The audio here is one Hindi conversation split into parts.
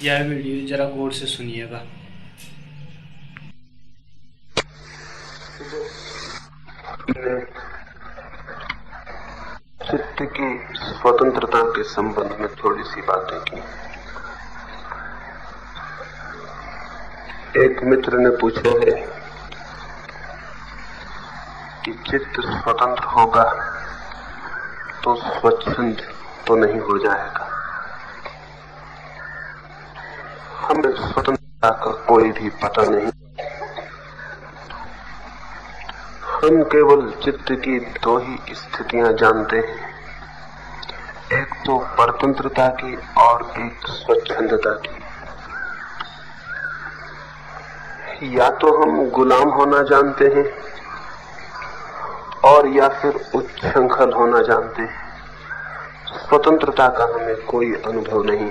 यह वीडियो जरा गौर से सुनिएगा। ने चित्त की स्वतंत्रता के संबंध में थोड़ी सी बातें की। एक मित्र ने पूछा है कि चित्त स्वतंत्र होगा तो स्वच्छंद तो नहीं हो जाएगा। हमें स्वतंत्रता का कोई भी पता नहीं। हम केवल चित्त की दो ही स्थितियां जानते हैं, एक तो परतंत्रता की और एक स्वच्छंदता की। या तो हम गुलाम होना जानते हैं और या फिर उच्छृंखल होना जानते हैं। स्वतंत्रता का हमें कोई अनुभव नहीं।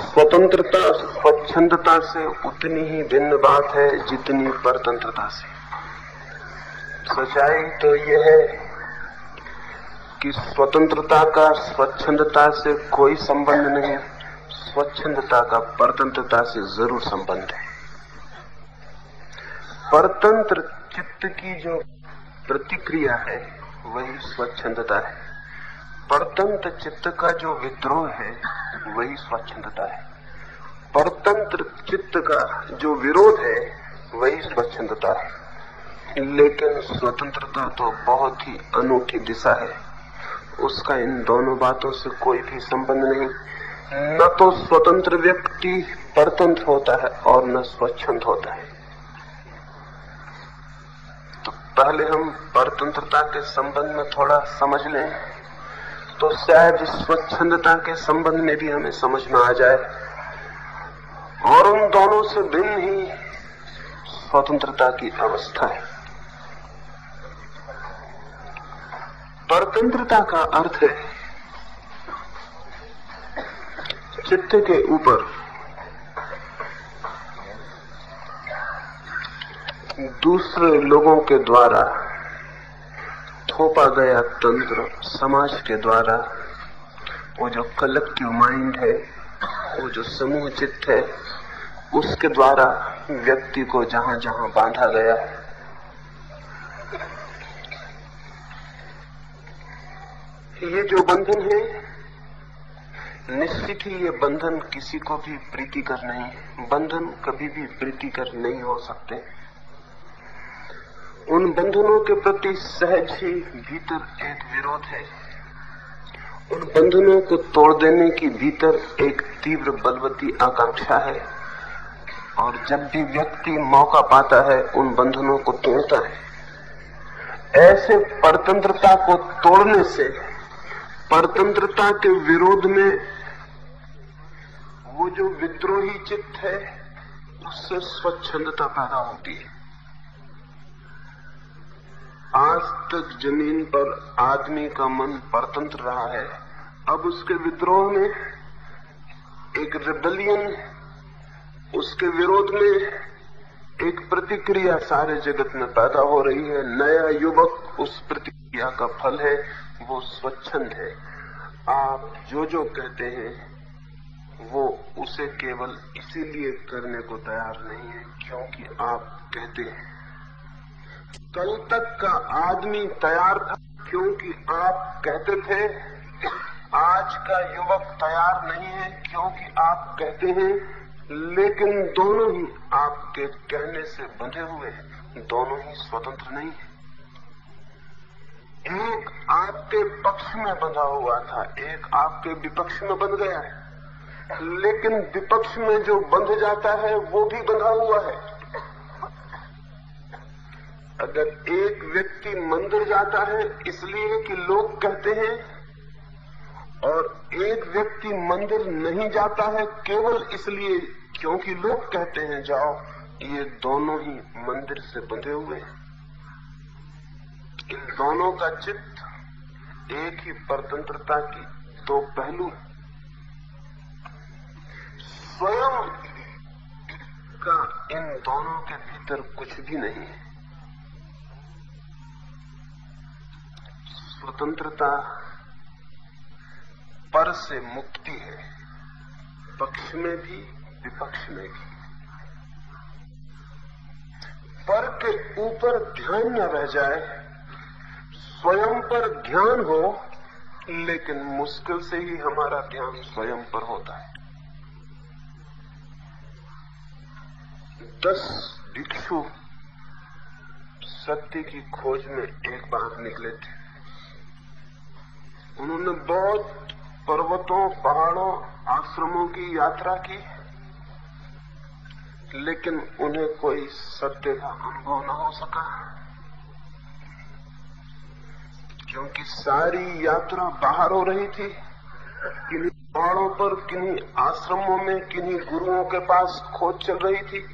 स्वतंत्रता स्वच्छंदता से उतनी ही भिन्न बात है जितनी परतंत्रता से। सच्चाई तो यह है कि स्वतंत्रता का स्वच्छंदता से कोई संबंध नहीं, स्वच्छंदता का परतंत्रता से जरूर संबंध है। परतंत्र चित्त की जो प्रतिक्रिया है वही स्वच्छंदता है, परतंत्र चित्त का जो विद्रोह है वही स्वच्छंदता है, परतंत्र चित्त का जो विरोध है वही स्वच्छंदता है। लेकिन स्वतंत्रता तो बहुत ही अनूठी दिशा है, उसका इन दोनों बातों से कोई भी संबंध नहीं। न तो स्वतंत्र व्यक्ति परतंत्र होता है और न स्वच्छंद होता है। तो पहले हम परतंत्रता के संबंध में थोड़ा समझ लें तो शायद स्वच्छंदता के संबंध में भी हमें समझ में आ जाए। और उन दोनों से भिन्न ही स्वतंत्रता की अवस्था है। परतंत्रता का अर्थ है चित्त के ऊपर दूसरे लोगों के द्वारा थोपा गया तंत्र, समाज के द्वारा वो जो कलेक्टिव माइंड है, वो जो समूह चित्त है, उसके द्वारा व्यक्ति को जहां जहां बांधा गया है, ये जो बंधन है निश्चित ही ये बंधन किसी को भी प्रीतिकर नहीं है। बंधन कभी भी प्रीतिकर नहीं हो सकते। उन बंधनों के प्रति सहज ही भीतर एक विरोध है। उन बंधनों को तोड़ देने की भीतर एक तीव्र बलवती आकांक्षा है। और जब भी व्यक्ति मौका पाता है उन बंधनों को तोड़ता है। ऐसे परतंत्रता को तोड़ने से, परतंत्रता के विरोध में वो जो विद्रोही चित्त है उससे स्वच्छंदता पैदा होती है। आज तक जमीन पर आदमी का मन परतंत्र रहा है, अब उसके विद्रोह में एक रिबेलियन, उसके विरोध में एक प्रतिक्रिया सारे जगत में पैदा हो रही है। नया युवक उस प्रतिक्रिया का फल है, वो स्वच्छंद है। आप जो जो कहते हैं वो उसे केवल इसीलिए करने को तैयार नहीं है क्योंकि आप कहते हैं। कल तक का आदमी तैयार था क्योंकि आप कहते थे। आज का युवक तैयार नहीं है क्योंकि आप कहते हैं। लेकिन दोनों ही आपके कहने से बंधे हुए हैं, दोनों ही स्वतंत्र नहीं है। एक आपके पक्ष में बंधा हुआ था, एक आपके विपक्ष में बंध गया है। लेकिन विपक्ष में जो बंध जाता है वो भी बंधा हुआ है। अगर एक व्यक्ति मंदिर जाता है इसलिए कि लोग कहते हैं और एक व्यक्ति मंदिर नहीं जाता है केवल इसलिए क्योंकि लोग कहते हैं जाओ, ये दोनों ही मंदिर से बंधे हुए हैं। इन दोनों का चित्त एक ही परतंत्रता की दो पहलू है। स्वयं का इन दोनों के भीतर कुछ भी नहीं है। स्वतंत्रता पर से मुक्ति है, पक्ष में भी विपक्ष में भी। पर के ऊपर ध्यान न रह जाए, स्वयं पर ध्यान हो, लेकिन मुश्किल से ही हमारा ध्यान स्वयं पर होता है। 10 भिक्षु सत्य की खोज में एक बार निकले थे। उन्होंने बहुत पर्वतों, पहाड़ों, आश्रमों की यात्रा की, लेकिन उन्हें कोई सत्य का अनुभव न हो सका, क्योंकि सारी यात्रा बाहर हो रही थी। किन्हीं पहाड़ों पर, किन्हीं आश्रमों में, किन्हीं गुरुओं के पास खोज चल रही थी।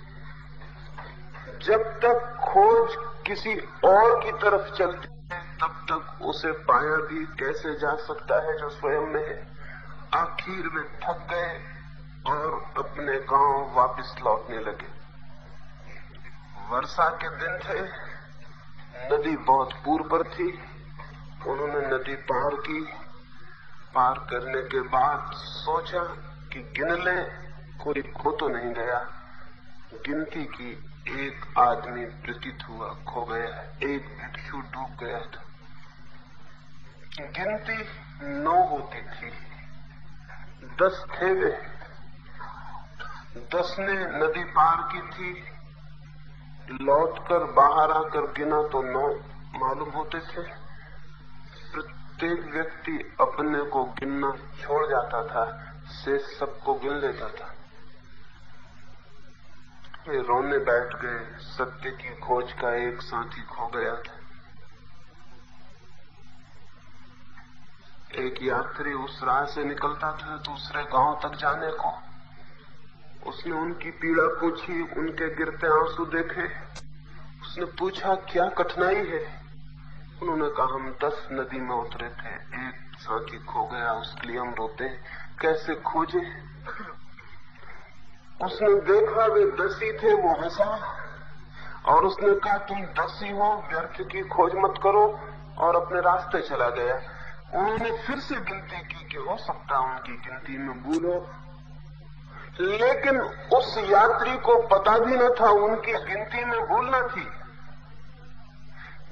जब तक खोज किसी और की तरफ चलती है, तब तक उसे पाया भी कैसे जा सकता है जो स्वयं में है। आखिर में थक गए और अपने गांव वापस लौटने लगे। वर्षा के दिन थे, नदी बहुत पूर्व पर थी। उन्होंने नदी पार की। पार करने के बाद सोचा कि गिन लें, कोई खो तो नहीं गया। गिनती की, एक आदमी प्रतीत हुआ खो गया है, एक भिक्षु डूब गया था। गिनती 9 होती थी, 10 थे वे। 10 ने नदी पार की थी। लौटकर बाहर आकर गिना तो 9 मालूम होते थे। प्रत्येक व्यक्ति अपने को गिनना छोड़ जाता था, से सबको गिन लेता था। वे रोने बैठ गए। सत्य की खोज का एक साथी खो गया था। एक यात्री उस राह से निकलता था दूसरे गांव तक जाने को। उसने उनकी पीड़ा पूछी, उनके गिरते आंसू देखे। उसने पूछा, क्या कठिनाई है? उन्होंने कहा, हम 10 नदी में उतरे थे, एक साथी खो गया, उसके लिए हम रोते हैं, कैसे खोजे? उसने देखा वे 10 ही थे। वो हंसा और उसने कहा, तुम 10 ही हो, व्यर्थ की खोज मत करो, और अपने रास्ते चला गया। उन्होंने फिर से गिनती की कि हो सकता उनकी गिनती में भूल हो, लेकिन उस यात्री को पता भी न था उनकी गिनती में भूल न थी।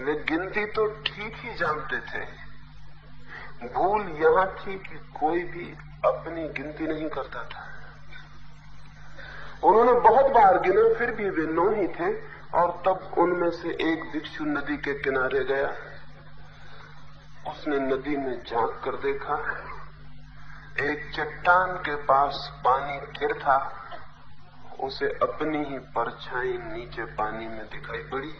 वे गिनती तो ठीक ही जानते थे। भूल यहां थी कि कोई भी अपनी गिनती नहीं करता था। उन्होंने बहुत बार गिना, फिर भी वे 9 ही थे। और तब उनमें से एक भिक्षु नदी के किनारे गया। उसने नदी में झांक कर देखा। एक चट्टान के पास पानी स्थिर था। उसे अपनी ही परछाई नीचे पानी में दिखाई पड़ी।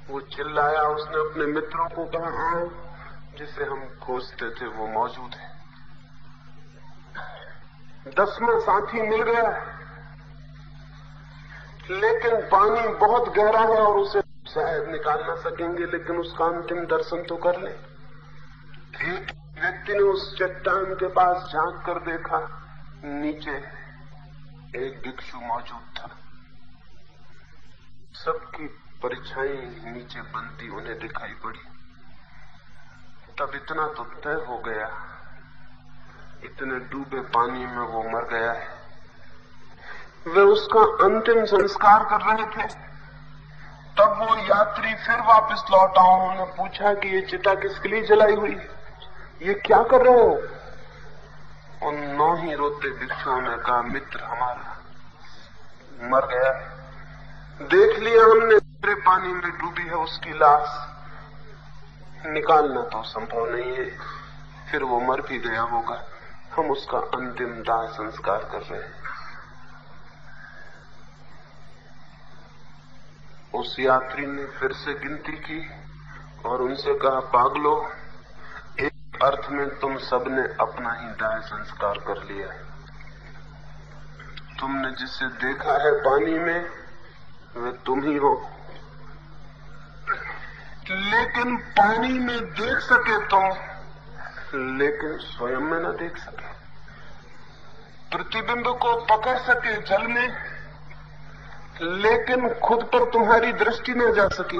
वो चिल्लाया। उसने अपने मित्रों को कहा, आओ, जिसे हम खोजते थे वो मौजूद है। 10वां साथी मिल गया, लेकिन पानी बहुत गहरा है और उसे शायद निकाल ना सकेंगे, लेकिन उसका अंतिम दर्शन तो कर ले। एक व्यक्ति ने उस चट्टान के पास झांक कर देखा, नीचे एक भिक्षु मौजूद था। सबकी परछाई नीचे बनती उन्हें दिखाई पड़ी। तब इतना तो तय हो गया, इतने डूबे पानी में वो मर गया है। वे उसका अंतिम संस्कार कर रहे थे। तब वो यात्री फिर वापस लौटा। उन्होंने पूछा कि ये चिता किसके लिए जलाई हुई, ये क्या कर रहे हो? उन 9 ही रोते भिक्षुओं ने कहा, मित्र हमारा मर गया है, देख लिया हमने, पूरे पानी में डूबी है उसकी लाश, निकालना तो संभव नहीं है, फिर वो मर भी गया होगा, हम उसका अंतिम दाह संस्कार कर रहे हैं। उस यात्री ने फिर से गिनती की और उनसे कहा, पागलो, एक अर्थ में तुम सबने अपना ही दाह संस्कार कर लिया है। तुमने जिसे देखा है पानी में वे तुम ही हो, लेकिन पानी में देख सके तुम, लेकिन स्वयं में न देख सके। प्रतिबिंब को पकड़ सके जल में, लेकिन खुद पर तुम्हारी दृष्टि न जा सकी।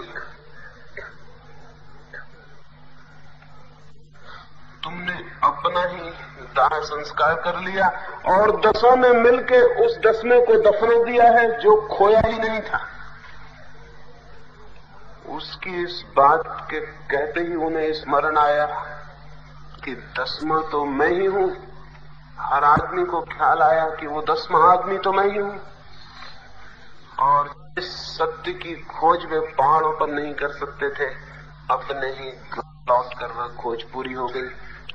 तुमने अपना ही दाह संस्कार कर लिया और 10 ने मिलके उस 10वें को दफना दिया है जो खोया ही नहीं था। उसकी इस बात के कहते ही उन्हें स्मरण आया कि 10वां तो मैं ही हूं। हर आदमी को ख्याल आया कि वो 10वां आदमी तो मैं ही हूं। और इस सत्य की खोज वे पहाड़ों पर नहीं कर सकते थे, अपने ही लौट कर वह खोज पूरी हो गई।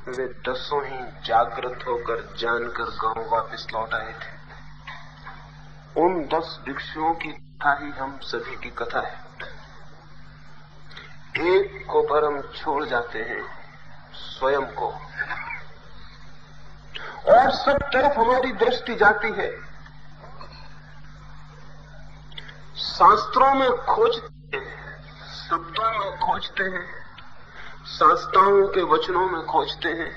वे 10 ही जागृत होकर जानकर गांव वापस लौट आए थे। उन 10 भिक्षुओं की कथा ही हम सभी की कथा है। एक को भरम छोड़ जाते हैं, स्वयं को, और सब तरफ हमारी दृष्टि जाती है। शास्त्रों में खोजते हैं, शब्दों में खोजते हैं, शास्त्राओं के वचनों में खोजते हैं,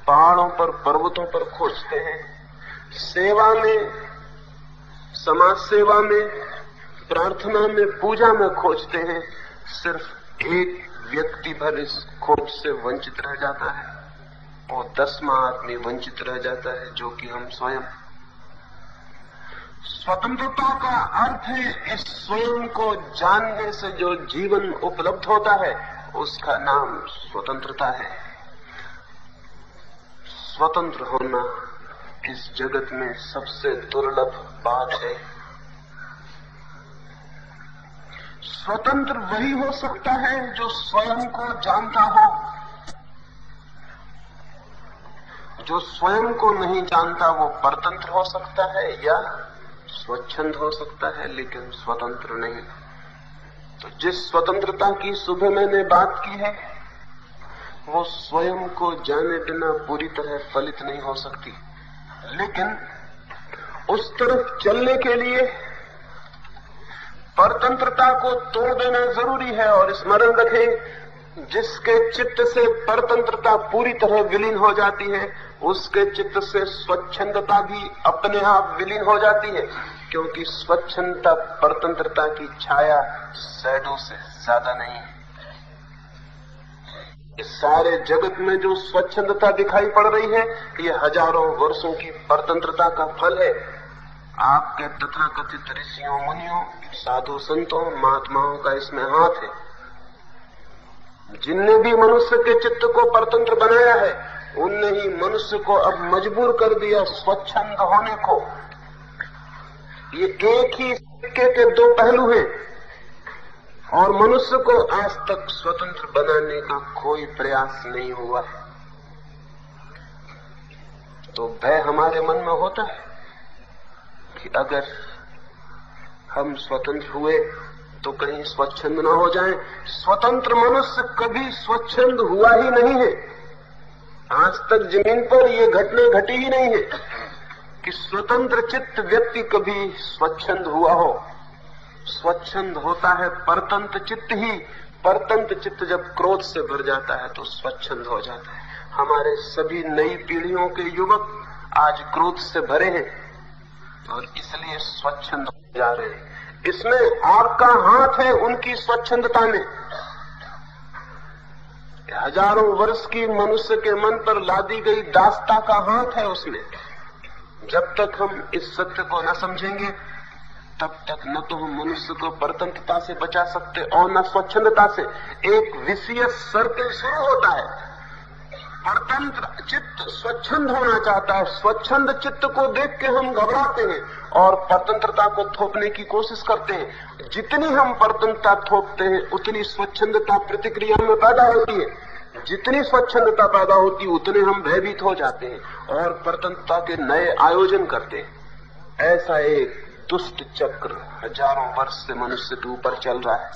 पहाड़ों पर पर्वतों पर खोजते हैं, सेवा में, समाज सेवा में, प्रार्थना में, पूजा में खोजते हैं। सिर्फ एक व्यक्ति भर इस खोज से वंचित रह जाता है, वो 10वां आदमी वंचित रह जाता है, जो कि हम स्वयं। स्वतंत्रता का अर्थ है इस स्वयं को जानने से जो जीवन उपलब्ध होता है, उसका नाम स्वतंत्रता है। स्वतंत्र होना इस जगत में सबसे दुर्लभ बात है। स्वतंत्र वही हो सकता है जो स्वयं को जानता हो। जो स्वयं को नहीं जानता वो परतंत्र हो सकता है या स्वच्छंद हो सकता है, लेकिन स्वतंत्र नहीं। तो जिस स्वतंत्रता की सुबह मैंने बात की है, वो स्वयं को जाने बिना पूरी तरह फलित नहीं हो सकती। लेकिन उस तरफ चलने के लिए परतंत्रता को तोड़ देना जरूरी है। और स्मरण रखें, जिसके चित्त से परतंत्रता पूरी तरह विलीन हो जाती है, उसके चित्त से स्वच्छंदता भी अपने आप विलीन हो जाती है। क्योंकि स्वच्छंदता परतंत्रता की छाया शैडो से ज्यादा नहीं है। इस सारे जगत में जो स्वच्छंदता दिखाई पड़ रही है, ये हजारों वर्षों की परतंत्रता का फल है। आपके तथाकथित ऋषियों, मुनियों, साधु संतों, महात्माओं का इसमें हाथ है। जिनने भी मनुष्य के चित्त को परतंत्र बनाया है, उनने ही मनुष्य को अब मजबूर कर दिया स्वच्छंद होने को। ये एक ही सिक्के के 2 पहलू हैं, और मनुष्य को आज तक स्वतंत्र बनाने का कोई प्रयास नहीं हुआ है। तो भय हमारे मन में होता है कि अगर हम स्वतंत्र हुए तो कहीं स्वच्छंद न हो जाएं। स्वतंत्र मनुष्य कभी स्वच्छंद हुआ ही नहीं है। आज तक जमीन पर यह घटना घटी ही नहीं है कि स्वतंत्र चित्त व्यक्ति कभी स्वच्छंद हुआ हो। स्वच्छंद होता है परतंत्र चित्त ही। परतंत्र चित्त जब क्रोध से भर जाता है तो स्वच्छंद हो जाता है। हमारे सभी नई पीढ़ियों के युवक आज क्रोध से भरे हैं और इसलिए स्वच्छंद हो जा रहे हैं। इसमें आपका हाथ है उनकी स्वच्छंदता में। हजारों वर्ष की मनुष्य के मन पर लादी गई दास्ता का हाथ है उसमें। जब तक हम इस सत्य को न समझेंगे, तब तक न तो हम मनुष्य को परतंत्रता से बचा सकते और न स्वच्छंदता से। एक विषय सर्कल शुरू होता है। परतंत्र चित्त स्वच्छंद होना चाहता है। स्वच्छंद चित्त को देख के हम घबराते हैं और परतंत्रता को थोपने की कोशिश करते हैं। जितनी हम परतंत्रता थोपते हैं, उतनी स्वच्छंदता प्रतिक्रिया में पैदा होती है। जितनी स्वच्छंदता पैदा होती है, उतने हम भयभीत हो जाते हैं और परतंत्रता के नए आयोजन करते हैं। ऐसा एक दुष्ट चक्र हजारों वर्ष से मनुष्य के ऊपर चल रहा है।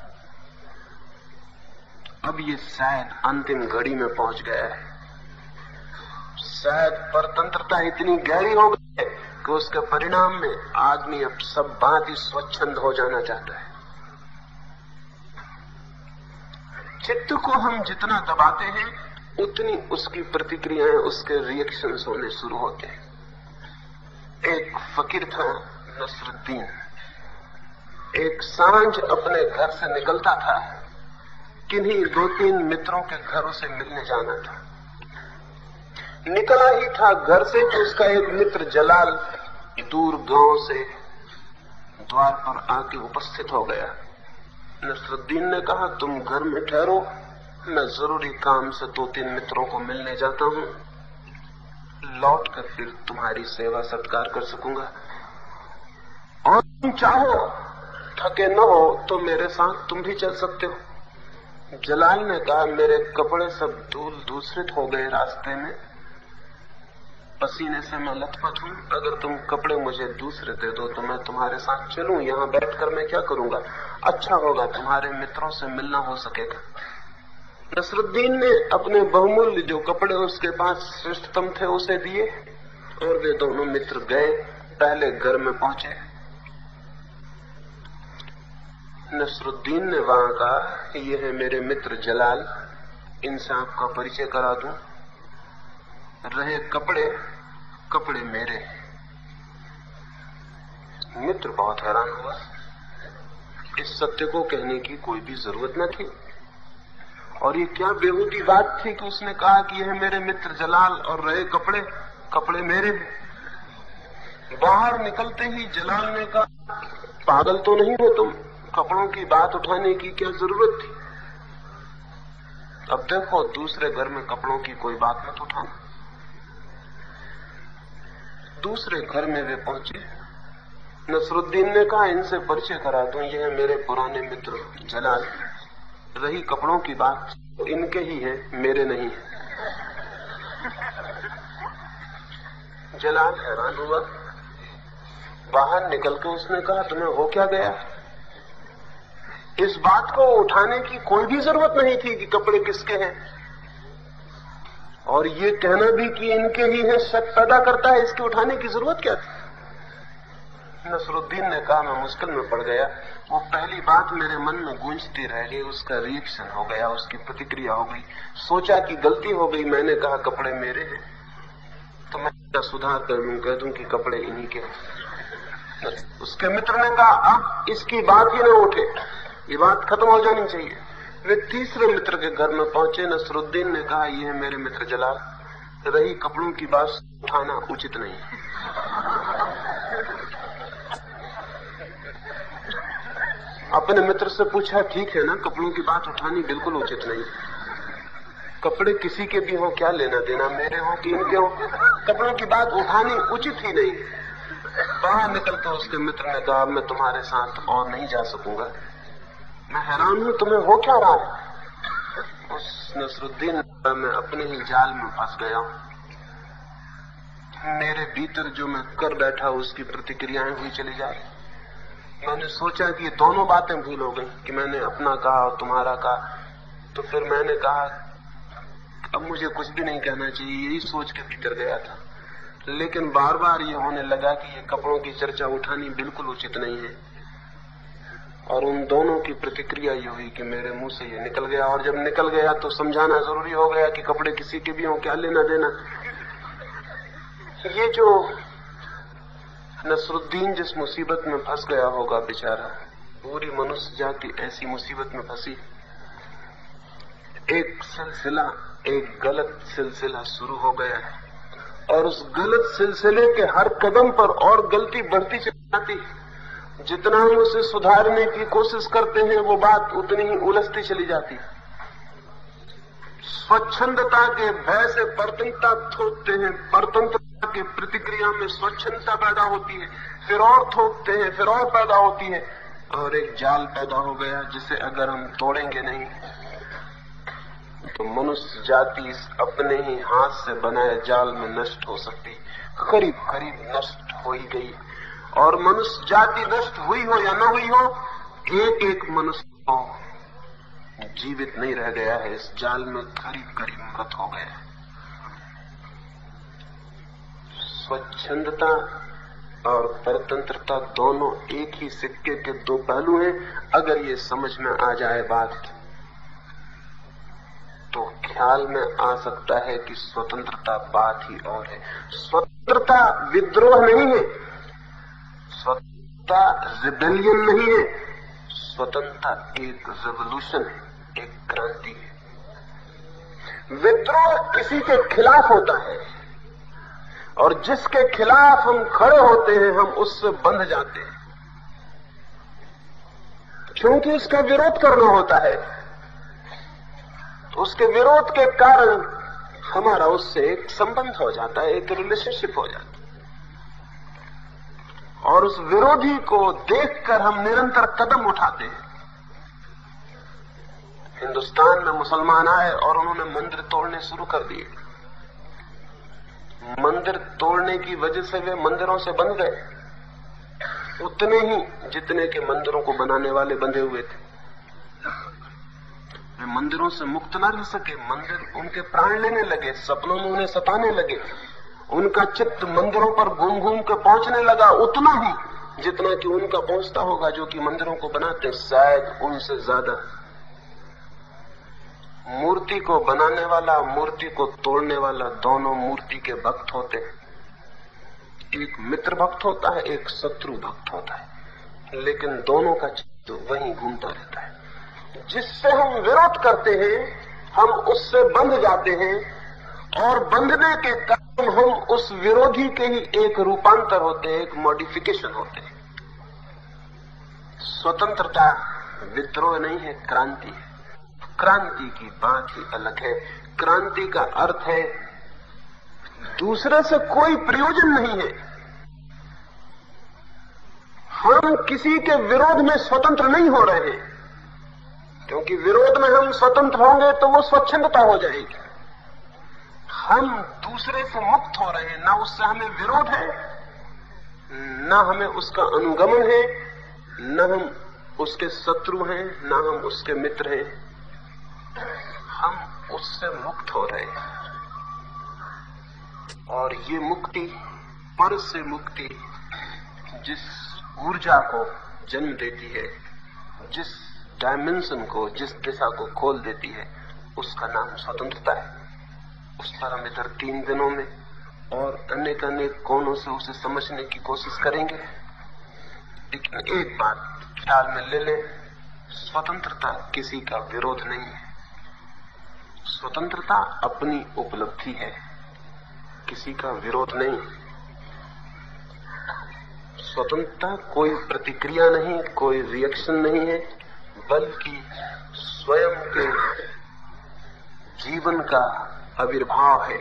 अब ये शायद अंतिम घड़ी में पहुंच गया है। शायद परतंत्रता इतनी गहरी हो गई है कि उसके परिणाम में आदमी अब सब बात ही स्वच्छंद हो जाना चाहता है। चित्त को हम जितना दबाते हैं, उतनी उसकी प्रतिक्रियाएं, उसके रिएक्शंस होने शुरू होते हैं। एक फकीर था नसरुद्दीन। एक सांझ अपने घर से निकलता था। किन्हीं 2-3 मित्रों के घरों से मिलने जाना था। निकला ही था घर से कि उसका एक मित्र जलाल दूर गांव से द्वार पर आके उपस्थित हो गया। नसरुद्दीन ने कहा, तुम घर में ठहरो, मैं जरूरी काम से 2-3 मित्रों को मिलने जाता हूं, लौट कर फिर तुम्हारी सेवा सत्कार कर सकूंगा, और तुम चाहो थके न हो तो मेरे साथ तुम भी चल सकते हो। जलाल ने कहा, मेरे कपड़े सब धूल दूषित हो गए, रास्ते में पसीने से मैं लथपथ हूं, अगर तुम कपड़े मुझे दूसरे दे दो तो मैं तुम्हारे साथ चलूं, यहां बैठकर मैं क्या करूंगा, अच्छा होगा, तुम्हारे मित्रों से मिलना हो सकेगा। नसरुद्दीन ने अपने बहुमूल्य जो कपड़े उसके पास श्रेष्ठतम थे उसे दिए और वे दोनों मित्र गए। पहले घर में पहुंचे। नसरुद्दीन ने वहां कहा, ये है मेरे मित्र जलाल, इनसे आपका परिचय करा दूं, रहे कपड़े मेरे। मित्र बहुत हैरान हुआ, इस सत्य को कहने की कोई भी जरूरत न थी, और ये क्या बेहूदी बात थी कि उसने कहा कि यह मेरे मित्र जलाल और रहे कपड़े मेरे। बाहर निकलते ही जलाल ने कहा, पागल तो नहीं हो तुम, कपड़ों की बात उठाने की क्या जरूरत थी। अब देखो, दूसरे घर में कपड़ों की कोई बात मत उठाना। दूसरे घर में वे पहुंचे। नसरुद्दीन ने कहा, इनसे परिचय करा दूं, ये है मेरे पुराने मित्र जलाल, रही कपड़ों की बात तो इनके ही है, मेरे नहीं है। जलाल हैरान हुआ। बाहर निकल के उसने कहा, तुम्हें हो क्या गया। इस बात को उठाने की कोई भी जरूरत नहीं थी कि कपड़े किसके हैं, और ये कहना भी कि इनके ही है शक पैदा करता है, इसके उठाने की जरूरत क्या थी। नसरुद्दीन ने कहा, मैं मुश्किल में पड़ गया, वो पहली बात मेरे मन में गूंजती रह गई, उसका रिएक्शन हो गया, उसकी प्रतिक्रिया हो गई, सोचा कि गलती हो गई, मैंने कहा कपड़े मेरे हैं, तो मैं क्या सुधार कर लूं, कह दूं कि कपड़े इन्हीं के। उसके मित्र ने कहा, अब इसकी बात ही न उठे, ये बात खत्म हो जानी चाहिए। वे तीसरे मित्र के घर में पहुंचे। नसरुद्दीन ने कहा, ये है मेरे मित्र जलाल, रही कपड़ों की बात उठाना उचित नहीं। अपने मित्र से पूछा, ठीक है ना, कपड़ों की बात उठानी बिल्कुल उचित नहीं, कपड़े किसी के भी हो, क्या लेना देना, मेरे हो कि इनके हो, कपड़ों की बात उठानी उचित ही नहीं। बाहर निकलकर उसके मित्र ने कहा, मैं तुम्हारे साथ और नहीं जा सकूंगा, मैं हैरान हूं, तुम्हें हो क्या रहा है। उस नसरुद्दीन, मैं अपने ही जाल में फंस गया हूं, मेरे भीतर जो मैं कर बैठा उसकी प्रतिक्रियाएं हुई चली जा रही। मैंने सोचा कि ये दोनों बातें भूल हो गई कि मैंने अपना कहा और तुम्हारा कहा, तो फिर मैंने कहा अब मुझे कुछ भी नहीं कहना चाहिए, यही सोच के भीतर गया था। लेकिन बार बार ये होने लगा कि ये कपड़ों की चर्चा उठानी बिल्कुल उचित नहीं है, और उन दोनों की प्रतिक्रिया ये हुई कि मेरे मुंह से ये निकल गया, और जब निकल गया तो समझाना जरूरी हो गया कि कपड़े किसी के भी हों, क्या लेना देना। ये जो नसरुद्दीन जिस मुसीबत में फंस गया होगा बेचारा, पूरी मनुष्य जाति ऐसी मुसीबत में फंसी। एक सिलसिला, एक गलत सिलसिला शुरू हो गया है, और उस गलत सिलसिले के हर कदम पर और गलती बढ़ती चली जाती है। जितना हम उसे सुधारने की कोशिश करते हैं वो बात उतनी ही उलझती चली जाती है। स्वच्छंदता के भय से परतंत्रता थोपते हैं, परतंत्रता के प्रतिक्रिया में स्वच्छंदता पैदा होती है, फिर और थोपते हैं, फिर और पैदा होती है, और एक जाल पैदा हो गया जिसे अगर हम तोड़ेंगे नहीं तो मनुष्य जाति इस अपने ही हाथ से बनाए जाल में नष्ट हो सकती, करीब करीब नष्ट हो ही गई। और मनुष्य जाति नष्ट हुई हो या न हुई हो, एक एक मनुष्य को जीवित नहीं रह गया है, इस जाल में करीब करीब मृत हो गया। स्वच्छंदता और परतंत्रता दोनों एक ही सिक्के के दो पहलू हैं। अगर ये समझ में आ जाए बात तो ख्याल में आ सकता है कि स्वतंत्रता बात ही और है। स्वतंत्रता विद्रोह नहीं है, स्वतंत्रता रिबेलियन नहीं है, स्वतंत्रता एक रेवोल्यूशन है, एक क्रांति है। विद्रोह किसी के खिलाफ होता है और जिसके खिलाफ हम खड़े होते हैं हम उससे बंध जाते हैं, क्योंकि उसका विरोध करना होता है। तो उसके विरोध के कारण हमारा उससे एक संबंध हो जाता है, एक रिलेशनशिप हो जाता है, और उस विरोधी को देखकर हम निरंतर कदम उठाते हैं। हिंदुस्तान में मुसलमान आए और उन्होंने मंदिर तोड़ने शुरू कर दिए। मंदिर तोड़ने की वजह से वे मंदिरों से बंध गए, उतने ही जितने के मंदिरों को बनाने वाले बंधे हुए थे। वे मंदिरों से मुक्त न रह सके, मंदिर उनके प्राण लेने लगे, सपनों में उन्हें सताने लगे, उनका चित्त मंदिरों पर घूम घूम के पहुंचने लगा, उतना ही जितना कि उनका पहुंचता होगा जो कि मंदिरों को बनाते, शायद उनसे ज्यादा। मूर्ति को बनाने वाला, मूर्ति को तोड़ने वाला, दोनों मूर्ति के भक्त होते हैं। एक मित्र भक्त होता है, एक शत्रु भक्त होता है, लेकिन दोनों का चित्त वहीं घूमता रहता है। जिससे हम विरोध करते हैं हम उससे बंध जाते हैं, और बंधने के कारण हम उस विरोधी के ही एक रूपांतर होते हैं, एक मॉडिफिकेशन होते हैं। स्वतंत्रता विद्रोह नहीं है, क्रांति है। क्रांति की बात ही अलग है। क्रांति का अर्थ है दूसरे से कोई प्रयोजन नहीं है। हम किसी के विरोध में स्वतंत्र नहीं हो रहे हैं, क्योंकि विरोध में हम स्वतंत्र होंगे तो वो स्वच्छंदता हो जाएगी। हम दूसरे से मुक्त हो रहे हैं, ना उससे हमें विरोध है, ना हमें उसका अनुगमन है, न हम उसके शत्रु हैं, ना हम उसके मित्र हैं। हम उससे मुक्त हो रहे हैं, और ये मुक्ति, पर से मुक्ति, जिस ऊर्जा को जन्म देती है, जिस डायमेंशन को, जिस दिशा को खोल देती है, उसका नाम स्वतंत्रता है। उस पर हम इधर 3 दिनों में और अनेक अनेक कोणों से उसे समझने की कोशिश करेंगे। लेकिन एक बात ख्याल में ले ले, स्वतंत्रता किसी का विरोध नहीं है। स्वतंत्रता अपनी उपलब्धि है, किसी का विरोध नहीं। स्वतंत्रता कोई प्रतिक्रिया नहीं, कोई रिएक्शन नहीं है, बल्कि स्वयं के जीवन का आविर्भाव है।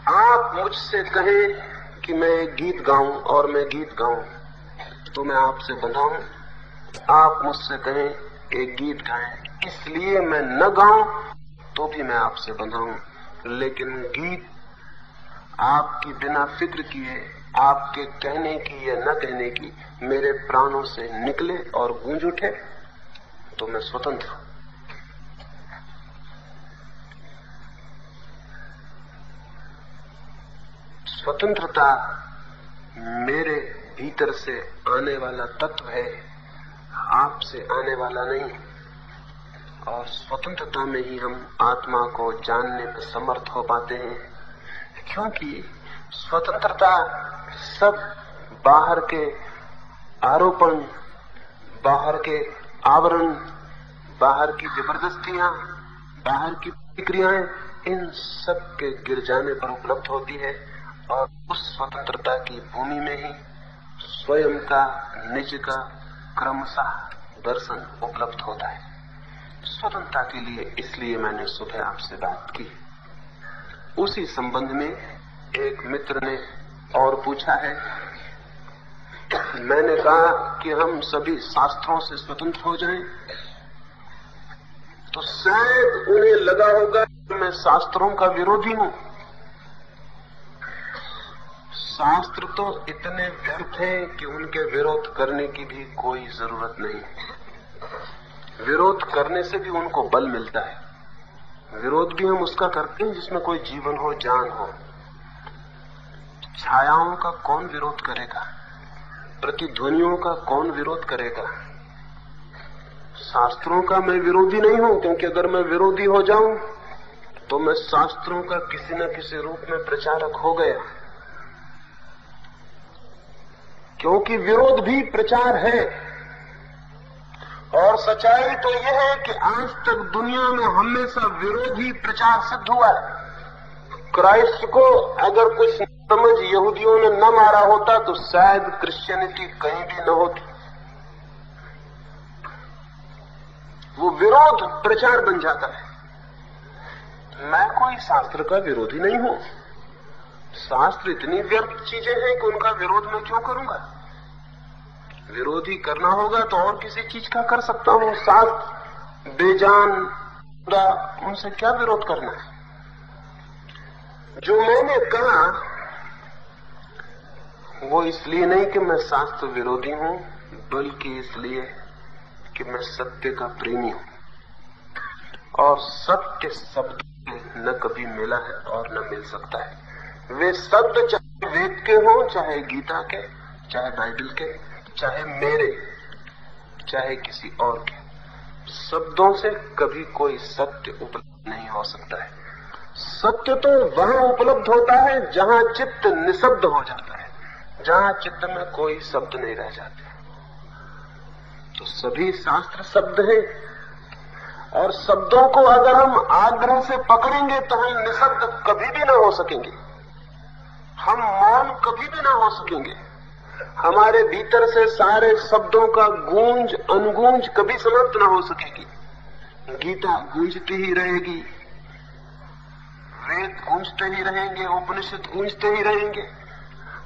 आप मुझसे कहें कि मैं एक गीत गाऊं और मैं गीत गाऊं तो मैं आपसे बंधा हूं। आप मुझसे कहें एक गीत गाएं, इसलिए मैं न गाऊं तो भी मैं आपसे बंधा हूं। लेकिन गीत आपकी बिना फिक्र किए, आपके कहने की या न कहने की, मेरे प्राणों से निकले और गूंज उठे तो मैं स्वतंत्र हूं। स्वतंत्रता मेरे भीतर से आने वाला तत्व है, आपसे आने वाला नहीं। और स्वतंत्रता में ही हम आत्मा को जानने पर समर्थ हो पाते हैं, क्योंकि स्वतंत्रता सब बाहर के आरोपण, बाहर के आवरण, बाहर की जबरदस्तियां, बाहर की प्रतिक्रियाएं, इन सब के गिर जाने पर उपलब्ध होती है। और उस स्वतंत्रता की भूमि में ही स्वयं का, निज का क्रमशः दर्शन उपलब्ध होता है। स्वतंत्रता के लिए इसलिए मैंने सुबह आपसे बात की। उसी संबंध में एक मित्र ने और पूछा है। मैंने कहा कि हम सभी शास्त्रों से स्वतंत्र हो जाएं, तो शायद उन्हें लगा होगा कि मैं शास्त्रों का विरोधी हूं। शास्त्र तो इतने व्यर्थ हैं कि उनके विरोध करने की भी कोई जरूरत नहीं। विरोध करने से भी उनको बल मिलता है। विरोध भी हम उसका करते हैं जिसमें कोई जीवन हो, जान हो। छायाओं का कौन विरोध करेगा? प्रतिध्वनियों का कौन विरोध करेगा? शास्त्रों का मैं विरोधी नहीं हूं, क्योंकि अगर मैं विरोधी हो जाऊं तो मैं शास्त्रों का किसी न किसी रूप में प्रचारक हो गया, क्योंकि विरोध भी प्रचार है। सच्चाई तो यह है कि आज तक दुनिया में हमेशा विरोधी प्रचार सिद्ध हुआ है। क्राइस्ट को अगर कुछ समझ यहूदियों ने न मारा होता तो शायद क्रिश्चियनिटी कहीं भी न होती। वो विरोध प्रचार बन जाता है। मैं कोई शास्त्र का विरोधी नहीं हूं। शास्त्र इतनी व्यर्थ चीजें हैं कि उनका विरोध मैं क्यों करूंगा। विरोधी करना होगा तो और किसी चीज का कर सकता हूं। शास्त्र बेजान, उनसे क्या विरोध करना है। जो मैंने कहा वो इसलिए नहीं कि मैं शास्त्र विरोधी हूं, बल्कि इसलिए कि मैं सत्य का प्रेमी हूं और सत्य शब्द न कभी मिला है और न मिल सकता है। वे शब्द चाहे वेद के हों, चाहे गीता के, चाहे बाइबल के, चाहे मेरे, चाहे किसी और के, शब्दों से कभी कोई सत्य उपलब्ध नहीं हो सकता है। सत्य तो वहां उपलब्ध होता है जहां चित्त निशब्द हो जाता है, जहां चित्त में कोई शब्द नहीं रह जाते। तो सभी शास्त्र शब्द हैं और शब्दों को अगर हम आग्रह से पकड़ेंगे तो हम निशब्द कभी भी ना हो सकेंगे, हम मौन कभी भी ना हो सकेंगे। हमारे भीतर से सारे शब्दों का गूंज अनुगूंज कभी समाप्त ना हो सकेगी। गीता गूंजती ही रहेगी, वेद गूंजते ही रहेंगे, उपनिषद गूंजते ही रहेंगे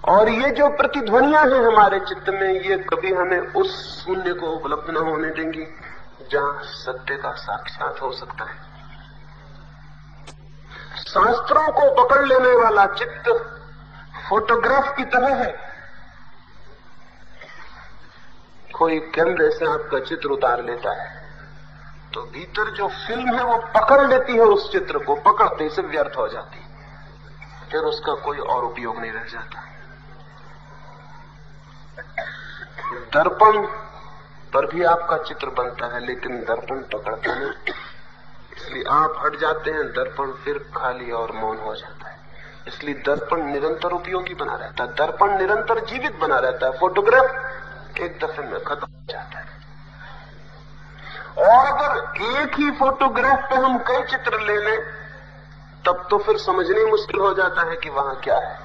और ये जो प्रतिध्वनियां हैं हमारे चित्त में, ये कभी हमें उस शून्य को उपलब्ध न होने देंगी जहां सत्य का साक्षात हो सकता है। शास्त्रों को पकड़ लेने वाला चित्त फोटोग्राफ की तरह है। कोई कैमरे से आपका चित्र उतार लेता है तो भीतर जो फिल्म है वो पकड़ लेती है उस चित्र को, पकड़ते से व्यर्थ हो जाती, फिर उसका कोई और उपयोग नहीं रह जाता। दर्पण पर भी आपका चित्र बनता है लेकिन दर्पण पकड़ता नहीं, इसलिए आप हट जाते हैं, दर्पण फिर खाली और मौन हो जाता है। इसलिए दर्पण निरंतर उपयोगी बना रहता है, दर्पण निरंतर जीवित बना रहता है। फोटोग्राफ एक दफे में खत्म हो जाता है। और अगर एक ही फोटोग्राफ पे हम कई चित्र ले लें तब तो फिर समझने मुश्किल हो जाता है कि वहां क्या है।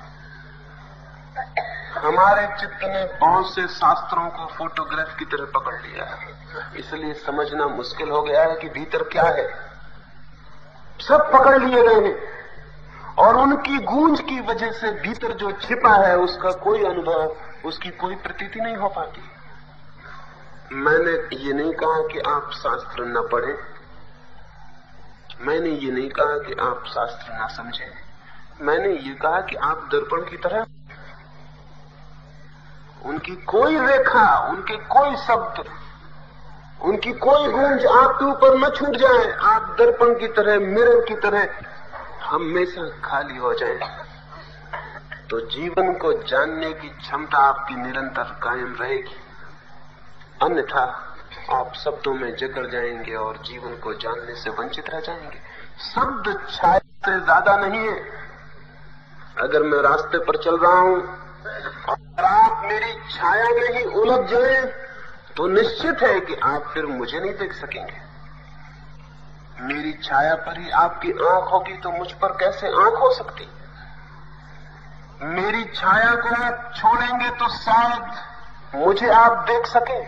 हमारे चित्त ने बहुत से शास्त्रों को फोटोग्राफ की तरह पकड़ लिया है, इसलिए समझना मुश्किल हो गया है कि भीतर क्या है। सब पकड़ लिए गए हैं और उनकी गूंज की वजह से भीतर जो छिपा है उसका कोई अनुभव, उसकी कोई प्रतीति नहीं हो पाती। मैंने ये नहीं कहा कि आप शास्त्र न पढ़ें, मैंने ये नहीं कहा कि आप शास्त्र न समझें, मैंने ये कहा कि आप दर्पण की तरह, उनकी कोई रेखा, उनके कोई शब्द, उनकी कोई गूंज आपके ऊपर न छूट जाए। आप दर्पण की तरह, मिरर की तरह हमेशा खाली हो जाए तो जीवन को जानने की क्षमता आपकी निरंतर कायम रहेगी। अन्यथा आप शब्दों में जकड़ जाएंगे और जीवन को जानने से वंचित रह जाएंगे। शब्द छाया से ज्यादा नहीं है। अगर मैं रास्ते पर चल रहा हूं और आप मेरी छाया में ही उलझ जाएं तो निश्चित है कि आप फिर मुझे नहीं देख सकेंगे। मेरी छाया पर ही आपकी आंख होगी तो मुझ पर कैसे आंख हो सकती। मेरी छाया को आप छोड़ेंगे तो शायद मुझे आप देख सकें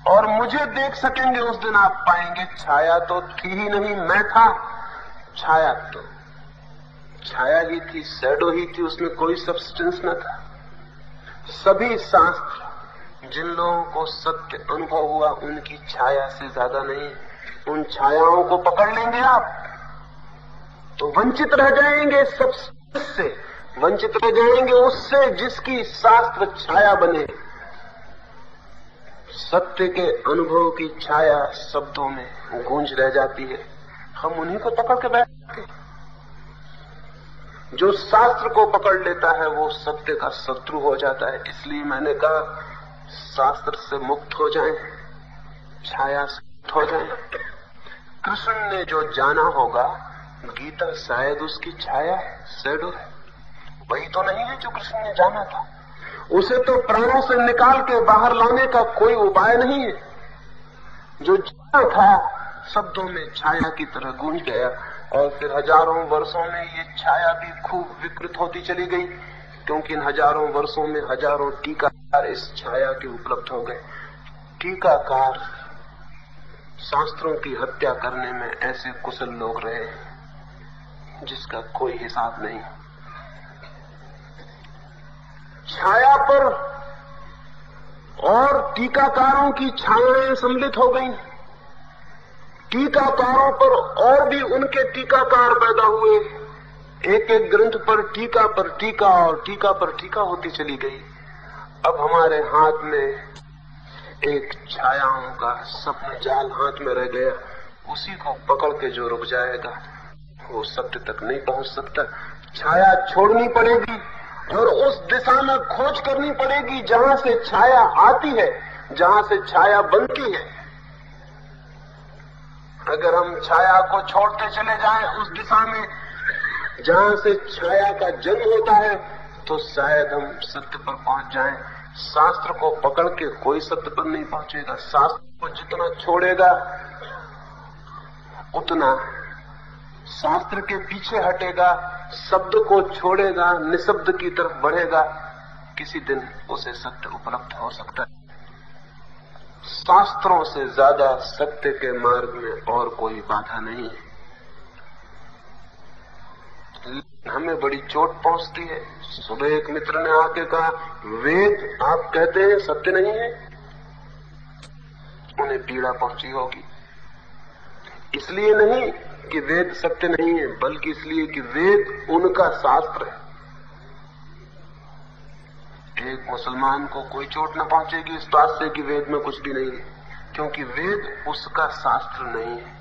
और मुझे देख सकेंगे उस दिन आप पाएंगे छाया तो थी ही नहीं, मैं था। छाया तो छाया ही थी, शैडो ही थी, उसमें कोई सब्सटेंस न था। सभी शास्त्र जिन लोगों को सत्य अनुभव हुआ उनकी छाया से ज्यादा नहीं। उन छायाओं को पकड़ लेंगे आप तो वंचित रह जाएंगे सब्सटेंस से, वंचित रह जाएंगे उससे जिसकी शास्त्र छाया बने। सत्य के अनुभव की छाया शब्दों में गूंज रह जाती है, हम उन्हीं को पकड़ के बैठते हैं। जो शास्त्र को पकड़ लेता है वो सत्य का शत्रु हो जाता है। इसलिए मैंने कहा शास्त्र से मुक्त हो जाएं, छाया से मुक्त हो जाएं। कृष्ण ने जो जाना होगा गीता शायद उसकी छाया है, शैडो है, वही तो नहीं है जो कृष्ण ने जाना था। उसे तो प्राणों से निकाल के बाहर लाने का कोई उपाय नहीं है। जो छाया था शब्दों में छाया की तरह गूंज गया, और फिर हजारों वर्षों में ये छाया भी खूब विकृत होती चली गई, क्योंकि इन हजारों वर्षों में हजारों टीकाकार इस छाया के उपलब्ध हो गए। टीकाकार शास्त्रों की हत्या करने में ऐसे कुशल लोग रहे जिसका कोई हिसाब नहीं। छाया पर और टीकाकारों की छायाएं सम्मिलित हो गई, टीकाकारों पर और भी उनके टीकाकार पैदा हुए, एक एक ग्रंथ पर टीका और टीका पर टीका होती चली गई। अब हमारे हाथ में एक छायाओं का स्वप्न जाल हाथ में रह गया, उसी को पकड़ के जो रुक जाएगा वो सत्य तक नहीं पहुंच सकता। छाया छोड़नी पड़ेगी और उस दिशा में खोज करनी पड़ेगी जहां से छाया आती है, जहां से छाया बनती है। अगर हम छाया को छोड़ते चले जाएं उस दिशा में जहां से छाया का जन्म होता है, तो शायद हम सत्य पर पहुंच जाएं। शास्त्र को पकड़ के कोई सत्य पर नहीं पहुंचेगा। शास्त्र को जितना छोड़ेगा उतना शास्त्र के पीछे हटेगा, शब्द को छोड़ेगा, निशब्द की तरफ बढ़ेगा, किसी दिन उसे सत्य उपलब्ध हो सकता है। शास्त्रों से ज्यादा सत्य के मार्ग में और कोई बाधा नहीं है। हमें बड़ी चोट पहुंचती है। सुबह एक मित्र ने आके कहा, वेद आप कहते हैं सत्य नहीं है। उन्हें पीड़ा पहुंची होगी, इसलिए नहीं कि वेद सत्य नहीं है, बल्कि इसलिए कि वेद उनका शास्त्र है। एक मुसलमान को कोई चोट न पहुंचेगी इस बात से कि वेद में कुछ भी नहीं है, क्योंकि वेद उसका शास्त्र नहीं है।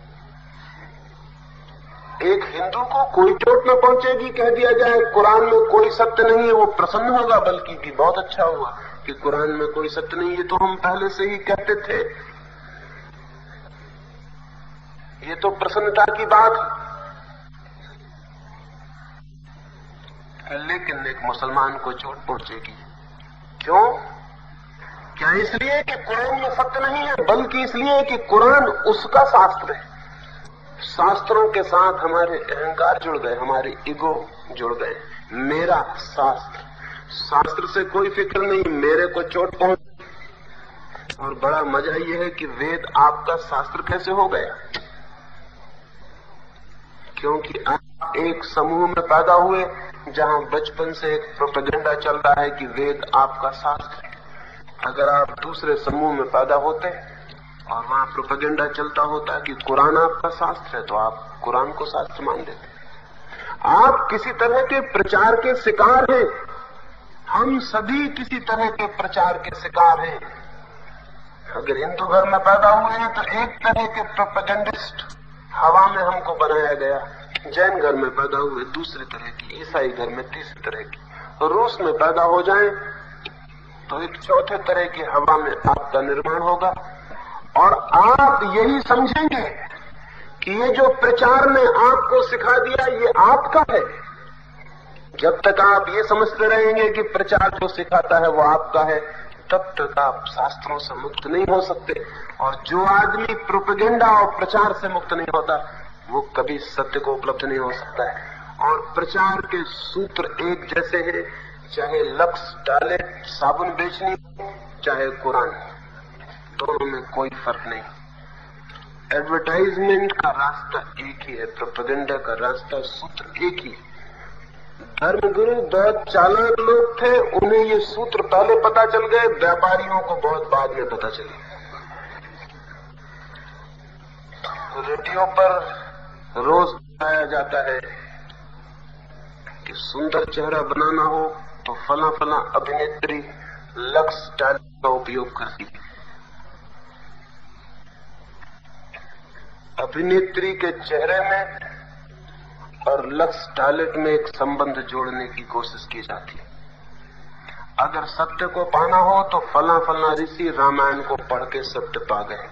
एक हिंदू को कोई चोट न पहुंचेगी कह दिया जाए कुरान में कोई सत्य नहीं है, वो प्रसन्न होगा, बल्कि कि बहुत अच्छा हुआ कि कुरान में कोई सत्य नहीं है। तो हम पहले से ही कहते थे, ये तो प्रसन्नता की बात है। लेकिन एक मुसलमान को चोट पहुंचेगी, क्यों? क्या इसलिए कि कुरान में सत्य नहीं है, बल्कि इसलिए कि कुरान उसका शास्त्र है। शास्त्रों के साथ हमारे अहंकार जुड़ गए, हमारे ईगो जुड़ गए। मेरा शास्त्र, शास्त्र से कोई फिक्र नहीं, मेरे को चोट पहुंच। और बड़ा मजा यह है कि वेद आपका शास्त्र कैसे हो गया, क्योंकि आप एक समूह में पैदा हुए जहां बचपन से एक प्रोपेगेंडा चल रहा है कि वेद आपका शास्त्र है। अगर आप दूसरे समूह में पैदा होते और वहां प्रोपेगेंडा चलता होता कि कुरान आपका शास्त्र है, तो आप कुरान को शास्त्र मान लेते। आप किसी तरह के प्रचार के शिकार हैं, हम सभी किसी तरह के प्रचार के शिकार हैं। अगर हिंदू घर में पैदा हुए हैं तो एक तरह के प्रोपेगेंडिस्ट हवा में हमको बनाया गया, जैन घर में पैदा हुए दूसरी तरह की, ईसाई घर में तीसरी तरह की, रूस में पैदा हो जाएं तो एक चौथे तरह की हवा में आपका निर्माण होगा। और आप यही समझेंगे कि ये जो प्रचार ने आपको सिखा दिया ये आपका है। जब तक आप ये समझते रहेंगे कि प्रचार जो सिखाता है वो आपका है, तब तक आप शास्त्रों से मुक्त नहीं हो सकते। और जो आदमी प्रोपेगेंडा और प्रचार से मुक्त नहीं होता वो कभी सत्य को उपलब्ध नहीं हो सकता है। और प्रचार के सूत्र एक जैसे हैं, चाहे लक्स डाले साबुन बेचनी चाहे कुरान, दोनों में कोई फर्क नहीं। एडवर्टाइजमेंट का रास्ता एक ही है, प्रोपेगेंडा का रास्ता सूत्र एक ही है। धर्मगुरु बहुत चालाक लोग थे, उन्हें ये सूत्र पहले पता चल गए, व्यापारियों को बहुत बाद में पता चले। रेडियो पर रोज बताया जाता है कि सुंदर चेहरा बनाना हो तो फला फला अभिनेत्री लक्स डाल का उपयोग करती है। अभिनेत्री के चेहरे में और लक्स टॉयलेट में एक संबंध जोड़ने की कोशिश की जाती है। अगर सत्य को पाना हो तो फला फला ऋषि रामायण को पढ़ के सत्य पा गए।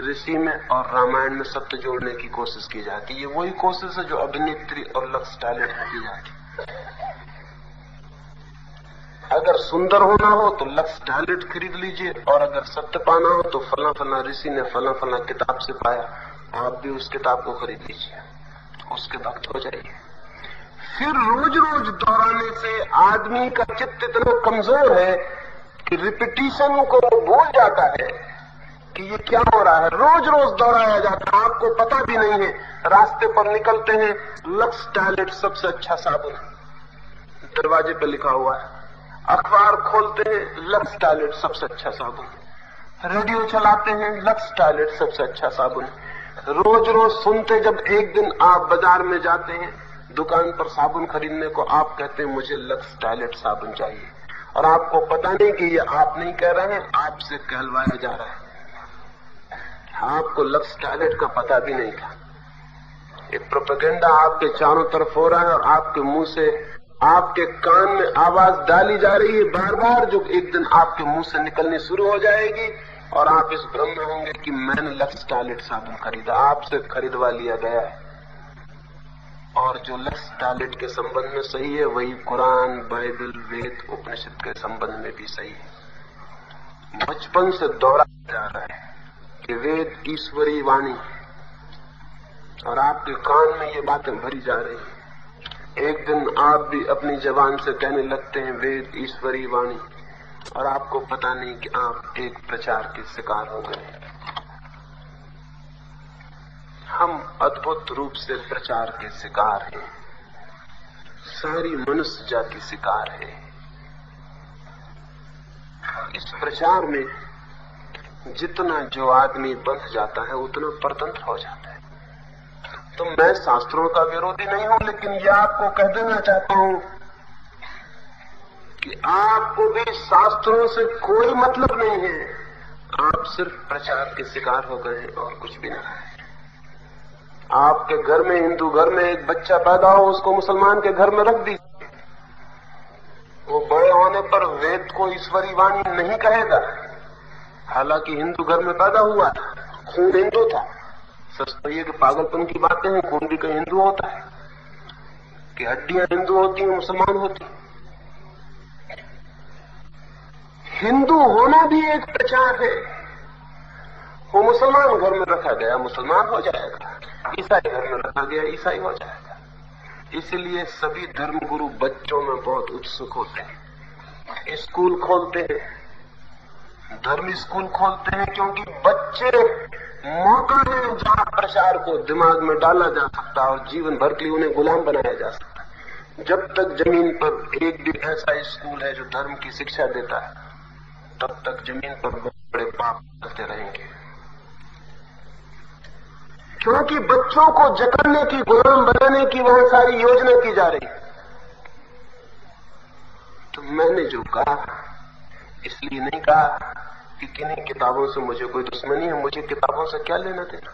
ऋषि में और रामायण में सत्य जोड़ने की कोशिश की जाती है। ये वही कोशिश है जो अभिनेत्री और लक्स टॉयलेट में की जाती है। अगर सुंदर होना हो तो लक्स टैलेंट खरीद लीजिए, और अगर सत्य पाना हो तो फला फला ऋषि ने फला फला किताब से पाया, आप भी उस किताब को खरीद लीजिए, उसके भक्त हो जाइए। फिर रोज रोज दोहराने से आदमी का चित्त इतना कमजोर है कि रिपीटिशन को वो भूल जाता है कि ये क्या हो रहा है। रोज रोज दोहराया जाता है, आपको पता भी नहीं है। रास्ते पर निकलते हैं, लक्स टैलेंट सबसे अच्छा साबुन, दरवाजे पर लिखा हुआ है। अखबार खोलते हैं, लक्स टैलेंट सबसे अच्छा साबुन। रेडियो चलाते हैं, लक्स टैलेंट सबसे अच्छा साबुन। रोज रोज सुनते, जब एक दिन आप बाजार में जाते हैं दुकान पर साबुन खरीदने को, आप कहते हैं मुझे लक्स टैलेंट साबुन चाहिए, और आपको पता नहीं कि ये आप नहीं कह रहे हैं, आपसे कहलवाया जा रहा है। आपको लक्स टैलेंट का पता भी नहीं था। ये प्रोपेगेंडा आपके चारों तरफ हो रहा है, और आपके मुंह से, आपके कान में आवाज डाली जा रही है बार बार, जो एक दिन आपके मुंह से निकलनी शुरू हो जाएगी, और आप इस भ्रम में होंगे कि मैंने लक्स टैलेंट साबुन खरीदा। आपसे खरीदवा लिया गया है। और जो लक्स टैलेंट के संबंध में सही है, वही कुरान, बाइबल, वेद, उपनिषद के संबंध में भी सही है। बचपन से दोहराया जा रहा है कि वेद ईश्वरी वाणी, और आपके कान में ये बातें भरी जा रही हैं। एक दिन आप भी अपनी जबान से कहने लगते हैं वेद ईश्वरी वाणी, और आपको पता नहीं कि आप एक प्रचार के शिकार हो गए। हम अद्भुत रूप से प्रचार के शिकार हैं। सारी मनुष्य जाति शिकार है। इस प्रचार में जितना जो आदमी बंध जाता है उतना परतंत्र हो जाता है। तो मैं शास्त्रों का विरोधी नहीं हूं, लेकिन यह आपको कह देना चाहता हूं कि आपको भी शास्त्रों से कोई मतलब नहीं है। आप सिर्फ प्रचार के शिकार हो गए हैं और कुछ भी नहीं। आपके घर में, हिंदू घर में एक बच्चा पैदा हो, उसको मुसलमान के घर में रख दीजिए, वो बड़े होने पर वेद को ईश्वरी वाणी नहीं कहेगा। हालांकि हिंदू घर में पैदा हुआ था, खून हिंदू था। सच तो ये कि पागलपन की बातें हैं, खून भी कहीं हिंदू होता है, कि हड्डियां हिंदू होती हैं, मुसलमान होती हैं। हिंदू होना भी एक प्रचार है। वो मुसलमान घर में रखा गया, मुसलमान हो जाएगा। ईसाई घर में रखा गया, ईसाई हो जाएगा। इसलिए सभी धर्मगुरु बच्चों में बहुत उत्सुक होते हैं, स्कूल खोलते हैं, धर्म स्कूल खोलते हैं, क्योंकि बच्चे मौका है जहां प्रचार को दिमाग में डाला जा सकता है और जीवन भर के लिए उन्हें गुलाम बनाया जा सकता है। जब तक जमीन पर एक भी ऐसा स्कूल है जो धर्म की शिक्षा देता है, तब तक जमीन पर बड़े पाप करते रहेंगे। क्योंकि बच्चों को जकड़ने की, गुलाम बनाने की वहां सारी योजना की जा रही। तो मैंने जो कहा, इसलिए नहीं कहा कि किन्हीं किताबों से मुझे कोई दुश्मनी है, मुझे किताबों से क्या लेना देना,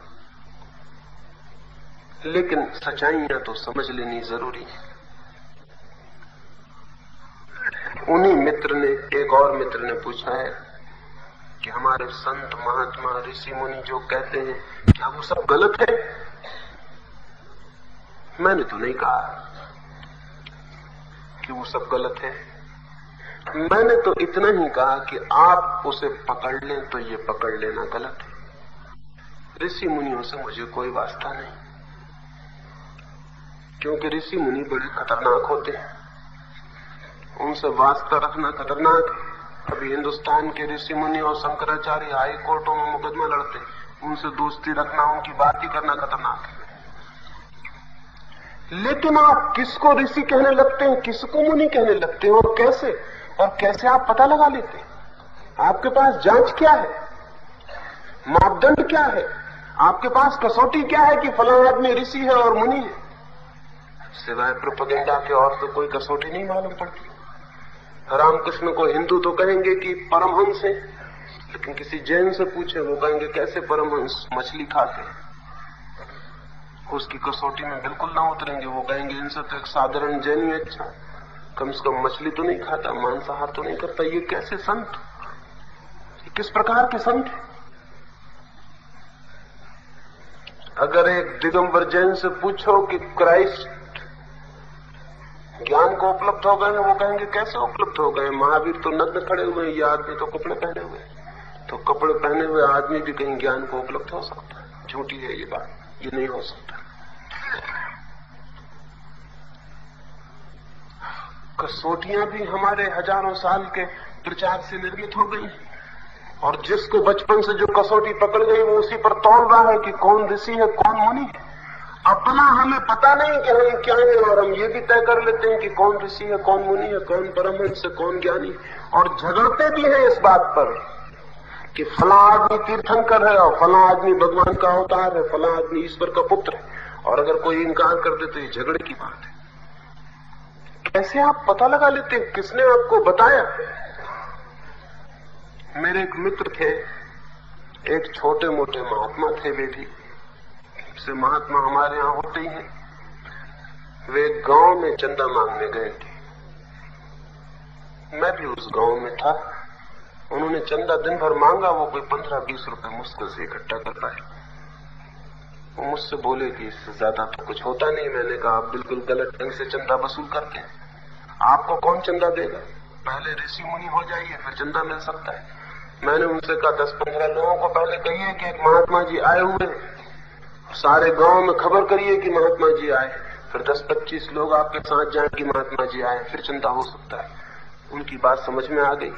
लेकिन सच्चाइयां तो समझ लेनी जरूरी है। उन्हीं मित्र ने, एक और मित्र ने पूछा है कि हमारे संत महात्मा ऋषि मुनि जो कहते हैं, क्या वो सब गलत है? मैंने तो नहीं कहा कि वो सब गलत है। मैंने तो इतना ही कहा कि आप उसे पकड़ लें तो ये पकड़ लेना गलत है। ऋषि मुनियों से मुझे कोई वास्ता नहीं, क्योंकि ऋषि मुनि बड़े खतरनाक होते हैं, उनसे वास्ता रखना खतरनाक है। अभी हिंदुस्तान के ऋषि मुनि और शंकराचार्य हाई कोर्टों में मुकदमा लड़ते, उनसे दोस्ती रखना, उनकी बात ही करना खतरनाक है। लेकिन आप किसको ऋषि कहने लगते हैं, किसको मुनि कहने लगते हैं, और कैसे आप पता लगा लेते हैं? आपके पास जांच क्या है, मापदंड क्या है, आपके पास कसौटी क्या है कि फलाना आदमी ऋषि है और मुनि है? सिवाय प्रोपेगेंडा के और तो कोई कसौटी नहीं मालूम पड़ती। रामकृष्ण को हिंदू तो कहेंगे कि परमहंस है, लेकिन किसी जैन से पूछे, वो कहेंगे कैसे परमहंस, मछली खाते हैं। उसकी कसौटी में बिल्कुल ना उतरेंगे, वो कहेंगे इनसे तो एक साधारण जैन ही अच्छा, कम से कम मछली तो नहीं खाता, मांसाहार तो नहीं करता। ये कैसे संत, किस प्रकार के संत है? अगर एक दिगंबर जैन से पूछो कि क्राइस्ट ज्ञान को उपलब्ध हो गए हैं। वो कहेंगे कैसे उपलब्ध हो गए? महावीर तो नग्न खड़े हुए हैं, ये आदमी तो कपड़े पहने हुए हैं। तो कपड़े पहने हुए आदमी भी कहीं ज्ञान को उपलब्ध हो सकता है? झूठी है ये बात, ये नहीं हो सकता। कसौटियां भी हमारे हजारों साल के प्रचार से निर्मित हो गई, और जिसको बचपन से जो कसौटी पकड़ गई वो उसी पर तौल रहा है कि कौन ऋषि है कौन मुनि है। अपना हमें पता नहीं कि हम क्या है, और हम ये भी तय कर लेते हैं कि कौन ऋषि है कौन मुनि है, कौन परमहंस है कौन ज्ञानी, और झगड़ते भी हैं इस बात पर कि फला आदमी तीर्थंकर है और फला आदमी भगवान का अवतार है, फला आदमी ईश्वर का पुत्र है। और अगर कोई इनकार कर दे तो ये झगड़े की बात है। कैसे आप पता लगा लेते हैं? किसने आपको बताया? मेरे एक मित्र थे, एक छोटे मोटे महात्मा थे, वे भी से महात्मा हमारे यहां होते ही हैं। वे गांव में चंदा मांगने गए थे, मैं भी उस गांव में था। उन्होंने चंदा दिन भर मांगा, वो कोई 15-20 रुपए मुश्किल से इकट्ठा कर पाए। वो मुझसे बोले कि इससे ज्यादा तो कुछ होता नहीं। मैंने कहा आप बिल्कुल गलत ढंग से चंदा वसूल करते हैं, आपको कौन चंदा देगा? पहले ऋषि मुनि हो जाइए फिर चंदा मिल सकता है। मैंने उनसे कहा 10-15 लोगों को पहले कहिए कि एक महात्मा जी आए हुए हैं, सारे गांव में खबर करिए कि महात्मा जी आए, फिर 10-25 लोग आपके साथ जाएं कि महात्मा जी आए, फिर चिंता हो सकता है। उनकी बात समझ में आ गई।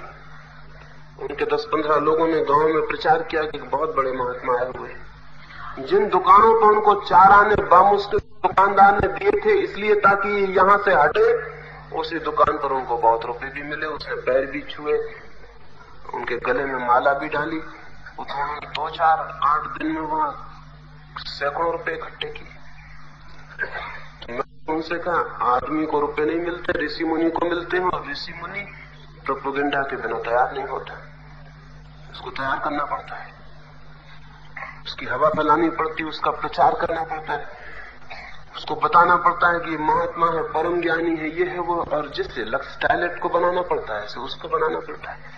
उनके 10-15 लोगों ने गांव में प्रचार किया कि बहुत बड़े महात्मा आए हुए हैं। जिन दुकानों पर उनको 4 आने बामुश्किल दुकानदार ने दिए थे इसलिए ताकि यहां से हटे, उसी दुकान पर उनको बहुत रुपए भी मिले। उसने पैर भी छुए, उनके गले में माला भी डाली। उन्होंने 2-4-8 दिन में वहां सैकड़ों रुपए इकट्ठे किए। तो मैं उनसे कहा आदमी को रुपए नहीं मिलते, ऋषि मुनि को मिलते हैं, और ऋषि मुनि प्रोपेगेंडा के बिना तैयार नहीं होता, उसको तैयार करना पड़ता है, उसकी हवा फैलानी पड़ती है, उसका प्रचार करना पड़ता है, उसको बताना पड़ता है कि महात्मा है, परम ज्ञानी है, ये है वो। और जिससे लक्ष्य टॉयलेट को बनाना पड़ता है, उसको बनाना पड़ता है।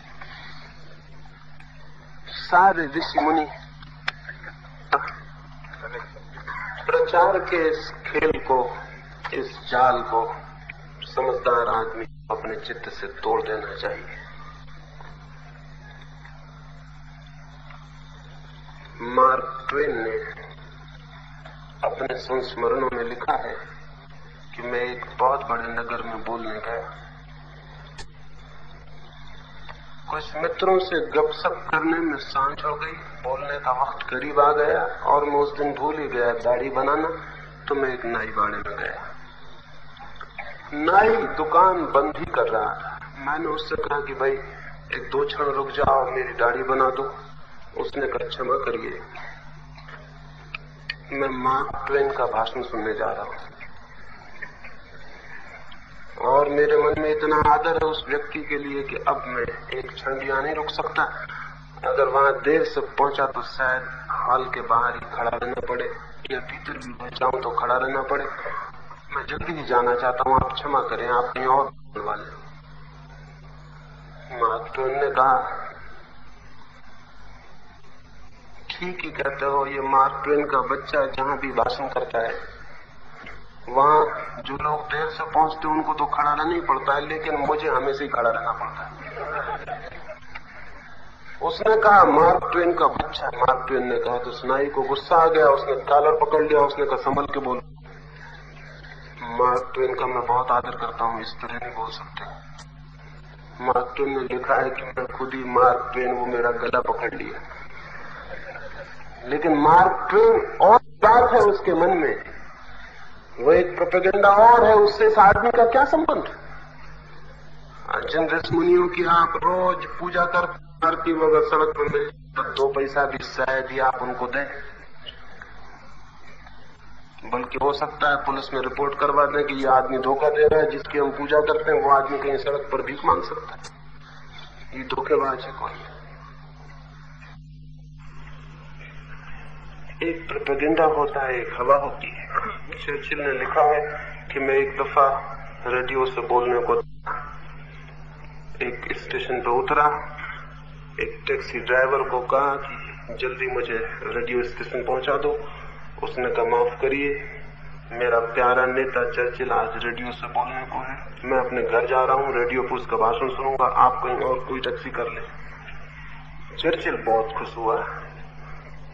सारे ऋषि मुनि प्रचार के इस खेल को, इस जाल को समझदार आदमी अपने चित्त से तोड़ देना चाहिए। मार्क ट्वेन ने अपने संस्मरणों में लिखा है कि मैं एक बहुत बड़े नगर में बोलने गया, कुछ मित्रों से गपशप करने में सांझ हो गई, बोलने का वक्त करीब आ गया और मैं उस दिन भूल ही गया दाढ़ी बनाना। तो मैं एक नाई बाड़े में गया, नाई दुकान बंद ही कर रहा था। मैंने उससे कहा कि भाई 1-2 क्षण रुक जाओ, मेरी दाढ़ी बना दो। उसने कहा क्षमा करिए, मैं मार्क ट्वेन का भाषण सुनने जा रहा हूं, और मेरे मन में इतना आदर है उस व्यक्ति के लिए कि अब मैं एक क्षण यहाँ नहीं रुक सकता। अगर वहां देर से पहुंचा तो शायद हॉल के बाहर ही खड़ा रहना पड़े, या भीतर भी बच जाऊं तो खड़ा रहना पड़े। मैं जल्दी ही जाना चाहता हूं, आप क्षमा करें, आप कहीं और बोलने वाले हो। मार्क ट्वेन ने कहा ठीक ही कहते हो, ये मार्क ट्वेन का बच्चा जहां भी भाषण करता है वहां जो लोग देर से पहुंचते उनको तो खड़ा रहना ही पड़ता है, लेकिन मुझे हमेशा ही खड़ा रहना पड़ता है। उसने कहा मार्क ट्वेन का बच्चा। मार्क ट्वेन ने कहा तो सुनाई को गुस्सा आ गया, उसने कॉलर पकड़ लिया, उसने कहा संभल के बोल। मार्क ट्वेन का मैं बहुत आदर करता हूं, इस तरह नहीं बोल सकते। मार्क ट्वेन ने लिखा है कि मैं खुद ही मार्क ट्वेन, वो मेरा गला पकड़ लिया। लेकिन मार्क ट्वेन और बात है उसके मन में, वो एक प्रोपेगेंडा और है, उससे इस आदमी का क्या संबंध? जिन ऋषि मुनियों की आप रोज पूजा करती वो अगर सड़क पर मिल तो 2 पैसा भी शायद ही आप उनको दें, बल्कि हो सकता है पुलिस में रिपोर्ट करवा दें कि ये आदमी धोखा दे रहा है, जिसकी हम पूजा करते हैं वो आदमी कहीं सड़क पर भीख मांग सकता है, ये धोखेबाज है कोई। एक प्रोपेगेंडा होता है, एक हवा होती है। चर्चिल ने लिखा है कि मैं एक दफा रेडियो से बोलने को एक स्टेशन पर उतरा, एक टैक्सी ड्राइवर को कहा कि जल्दी मुझे रेडियो स्टेशन पहुंचा दो। उसने कहा माफ करिए, मेरा प्यारा नेता चर्चिल आज रेडियो से बोलने को है। मैं अपने घर जा रहा हूँ, रेडियो पर उसका भाषण सुनूंगा, आप कहीं और कोई टैक्सी कर ले। चर्चिल बहुत खुश हुआ।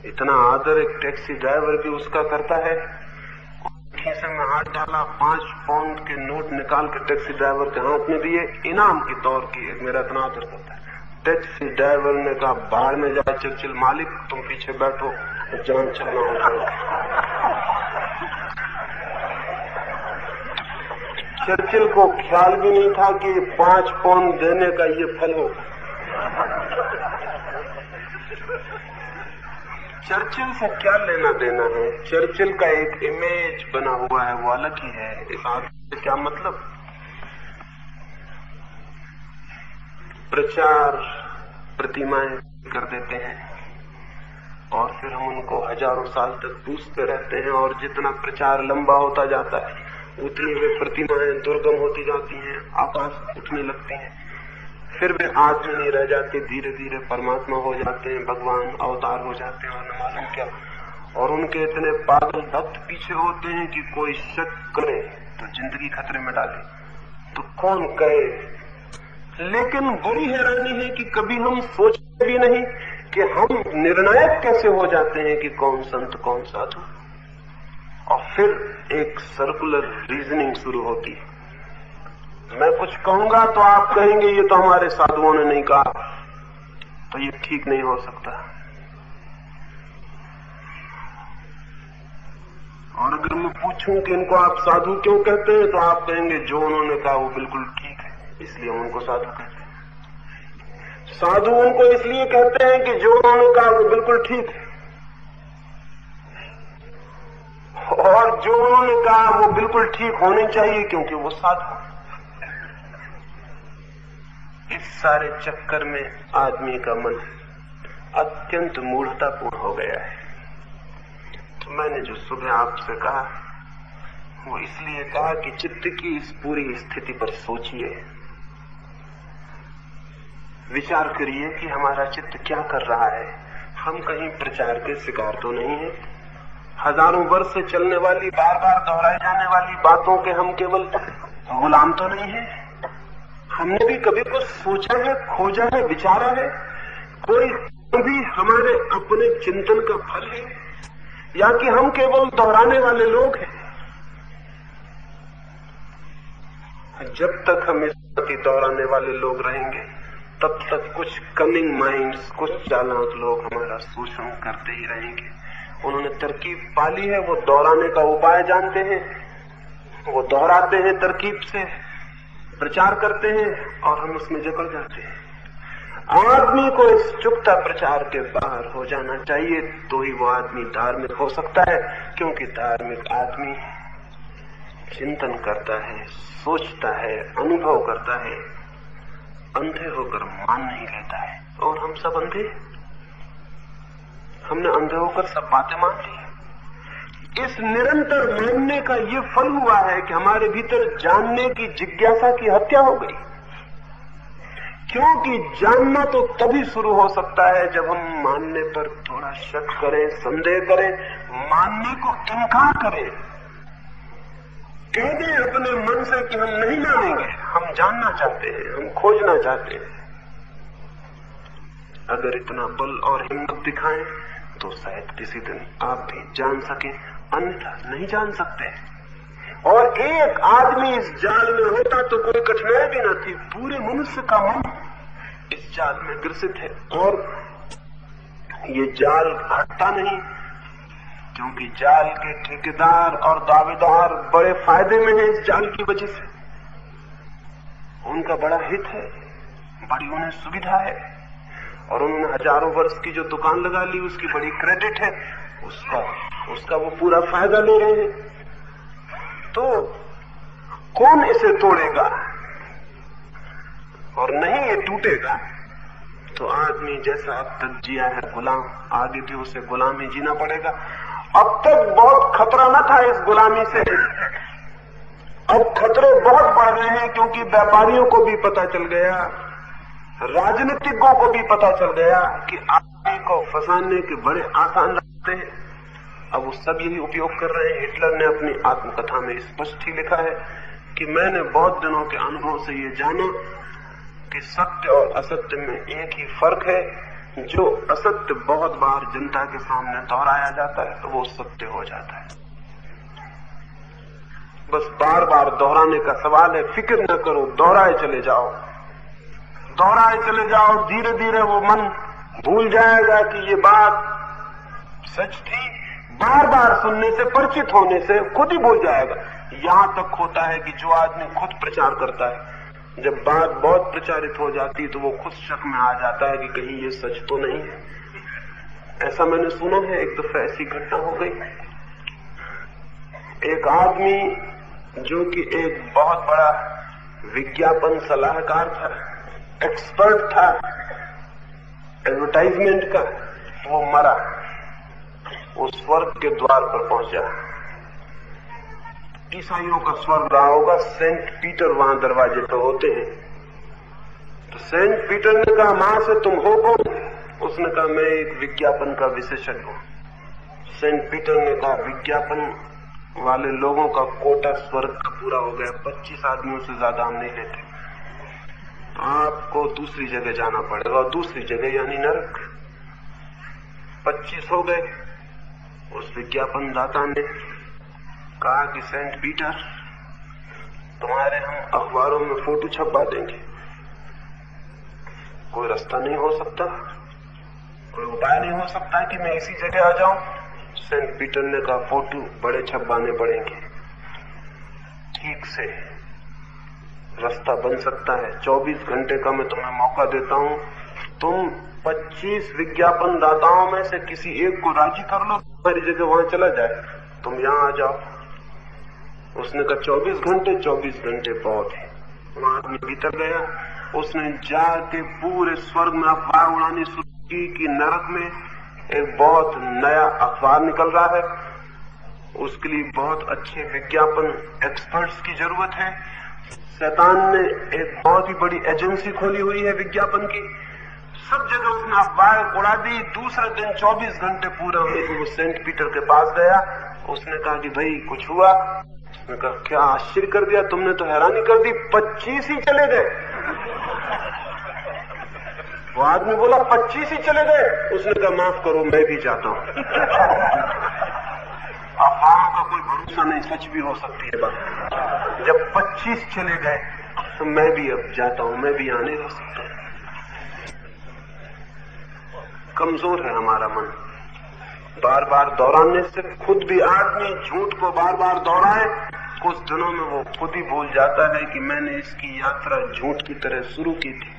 इतना आदर एक टैक्सी ड्राइवर भी उसका करता है। खीसे में हाथ डाला, 5 पाउंड के नोट निकाल के टैक्सी ड्राइवर के हाथ में दिए, इनाम के तौर की। मेरा इतना आदर करता है। टैक्सी ड्राइवर ने कहा, बाहर में जाए चर्चिल, मालिक तुम पीछे बैठो, जान चलना हो। चर्चिल को ख्याल भी नहीं था कि 5 पाउंड देने का ये फल होगा। चर्चिल से क्या लेना देना है? चर्चिल का एक इमेज बना हुआ है, वो अलग ही है। इस आदमी से क्या मतलब? प्रचार प्रतिमाएं कर देते हैं और फिर हम उनको हजारों साल तक पूछते रहते हैं, और जितना प्रचार लंबा होता जाता है उतनी वे प्रतिमाएं दुर्गम होती जाती हैं, आकाश उठने लगती हैं। फिर वे आदमी नहीं रह जाते, धीरे धीरे परमात्मा हो जाते हैं, भगवान अवतार हो जाते हैं, और न मालूम क्या। और उनके इतने पागल भक्त पीछे होते हैं कि कोई शक करे तो जिंदगी खतरे में डाले तो कौन कहे। लेकिन बड़ी हैरानी है कि कभी हम सोचते भी नहीं कि हम निर्णायक कैसे हो जाते हैं कि कौन संत कौन साधु। और फिर एक सर्कुलर रीजनिंग शुरू होती है। मैं कुछ कहूंगा तो आप कहेंगे ये तो हमारे साधुओं ने नहीं कहा, तो ये ठीक नहीं हो सकता। और अगर मैं पूछूं कि इनको आप साधु क्यों कहते हैं, तो आप कहेंगे जो उन्होंने कहा वो बिल्कुल ठीक है, इसलिए हम उनको साधु कहते हैं। साधु उनको इसलिए कहते हैं कि जो उन्होंने कहा वो बिल्कुल ठीक है, और जो उन्होंने कहा वो बिल्कुल ठीक होनी चाहिए क्योंकि वो साधु। इस सारे चक्कर में आदमी का मन अत्यंत मूढ़तापूर्ण हो गया है। तो मैंने जो सुबह आपसे कहा वो इसलिए कहा कि चित्त की इस पूरी स्थिति पर सोचिए, विचार करिए कि हमारा चित्त क्या कर रहा है। हम कहीं प्रचार के शिकार तो नहीं है। हजारों वर्ष से चलने वाली, बार बार दोहराई जाने वाली बातों के हम केवल गुलाम तो नहीं है। हमने भी कभी कुछ सोचा है, खोजा है, विचारा है? कोई भी हमारे अपने चिंतन का फल है, या कि हम केवल दोहराने वाले लोग हैं? जब तक हम इस प्रति दोहराने वाले लोग रहेंगे तब तक कुछ कमिंग माइंड्स, कुछ चालाक लोग हमारा शोषण करते ही रहेंगे। उन्होंने तरकीब पाली है, वो दोहराने का उपाय जानते हैं, वो दोहराते हैं, तरकीब से प्रचार करते हैं और हम उसमें जकड़ जाते हैं। आदमी को इस चुपता प्रचार के बाहर हो जाना चाहिए, तो ही वो आदमी धार्मिक हो सकता है। क्योंकि धार्मिक आदमी चिंतन करता है, सोचता है, अनुभव करता है, अंधे होकर मान नहीं लेता है। और हम सब अंधे, हमने अंधे होकर सब बातें मान ली। इस निरंतर मानने का ये फल हुआ है कि हमारे भीतर जानने की जिज्ञासा की हत्या हो गई। क्योंकि जानना तो तभी शुरू हो सकता है जब हम मानने पर थोड़ा शक करें, संदेह करें, मानने को इनकार करें, कह दें अपने मन से कि हम नहीं मानेंगे, हम जानना चाहते हैं, हम खोजना चाहते हैं। अगर इतना बल और हिम्मत दिखाएं तो शायद किसी दिन आप भी जान सकें, अन्यथा नहीं जान सकते। और एक आदमी इस जाल में होता तो कोई कठिनाई भी न थी। पूरे मनुष्य का मन इस जाल में ग्रसित है, और ये जाल हटता नहीं, क्योंकि जाल के ठेकेदार और दावेदार बड़े फायदे में हैं इस जाल की वजह से। उनका बड़ा हित है, बड़ी उन्हें सुविधा है, और उन्होंने हजारों वर्ष की जो दुकान लगा ली उसकी बड़ी क्रेडिट है, उसका वो पूरा फायदा ले रहे हैं। तो कौन इसे तोड़ेगा? और नहीं ये टूटेगा तो आदमी जैसा अब तक जिया है गुलाम, आगे भी उसे गुलाम ही जीना पड़ेगा। अब तक बहुत खतरा न था इस गुलामी से, अब खतरे बहुत बढ़ रहे हैं, क्योंकि व्यापारियों को भी पता चल गया, राजनीतिज्ञों को भी पता चल गया कि आदमी को फंसाने के बड़े आसान रास्ते हैं। अब वो सब यही उपयोग कर रहे हैं। हिटलर ने अपनी आत्मकथा में स्पष्ट ही लिखा है कि मैंने बहुत दिनों के अनुभव से ये जाना कि सत्य और असत्य में एक ही फर्क है। जो असत्य बहुत बार जनता के सामने दोहराया जाता है तो वो सत्य हो जाता है। बस बार बार दोहराने का सवाल है। फिक्र न करो, दोहराए चले जाओ, दोहराए चले जाओ। धीरे धीरे वो मन भूल जाएगा कि ये बात सच थी। बार बार सुनने से, परिचित होने से खुद ही भूल जाएगा। यहां तक होता है कि जो आदमी खुद प्रचार करता है, जब बात बहुत प्रचारित हो जाती है तो वो खुद शक में आ जाता है कि कहीं ये सच तो नहीं है। ऐसा मैंने सुना है। एक दफा ऐसी घटना हो गई। एक आदमी जो कि एक बहुत बड़ा विज्ञापन सलाहकार था, एक्सपर्ट था एडवर्टाइजमेंट का, वो मरा। वो स्वर्ग के द्वार पर पहुंचा। ईसाइयों का स्वर्ग रहा होगा, सेंट पीटर वहां दरवाजे पर होते हैं। तो सेंट पीटर ने कहा, मां से तुम हो कौन? उसने कहा, मैं एक विज्ञापन का विशेषज्ञ हूं। सेंट पीटर ने कहा, विज्ञापन वाले लोगों का कोटा स्वर्ग का पूरा हो गया, 25 आदमियों से ज्यादा हम नहीं लेते, आपको दूसरी जगह जाना पड़ेगा। और दूसरी जगह यानी नरक। 25 हो गए। उस विज्ञापन दाता ने कहा कि सेंट पीटर, तुम्हारे हम अखबारों में फोटो छपवा देंगे, कोई रास्ता नहीं हो सकता, कोई उपाय नहीं हो सकता कि मैं इसी जगह आ जाऊं? सेंट पीटर ने कहा, फोटो बड़े छपवाने पड़ेंगे, ठीक से रास्ता बन सकता है। 24 घंटे का मैं तुम्हें मौका देता हूं। तुम 25 विज्ञापन दाताओं में से किसी एक को राजी कर लो, तुम्हारी जगह वहां चला जाए, तुम यहां आ जाओ। उसने कहा 24 घंटे बहुत है। वहां आदमी भीतर गया। उसने जाके पूरे स्वर्ग में अफवाह उड़ानी शुरू की कि नरक में एक बहुत नया अखबार निकल रहा है, उसके लिए बहुत अच्छे विज्ञापन एक्सपर्ट्स की जरूरत है। शैतान ने एक बहुत ही बड़ी एजेंसी खोली हुई है विज्ञापन की। सब जगह उसने अफवाह उड़ा दी। दूसरे दिन 24 घंटे पूरे होने को वो सेंट पीटर के पास गया। उसने कहा कि भाई कुछ हुआ? उसने कहा, क्या आश्चर्य कर दिया तुमने, तो हैरानी कर दी, 25 ही चले गए। वो आदमी बोला, 25 ही चले गए? उसने कहा, माफ करो, मैं भी जाता हूं। अफवाहों का कोई भरोसा नहीं, सच भी हो सकती है बात। जब 25 चले गए तो मैं भी अब जाता हूं, मैं भी यहाँ नहीं रह सकता। कमजोर है हमारा मन। बार बार दोहराने से खुद भी आदमी झूठ को बार बार दोहराए, कुछ दिनों में वो खुद ही भूल जाता है कि मैंने इसकी यात्रा झूठ की तरह शुरू की थी,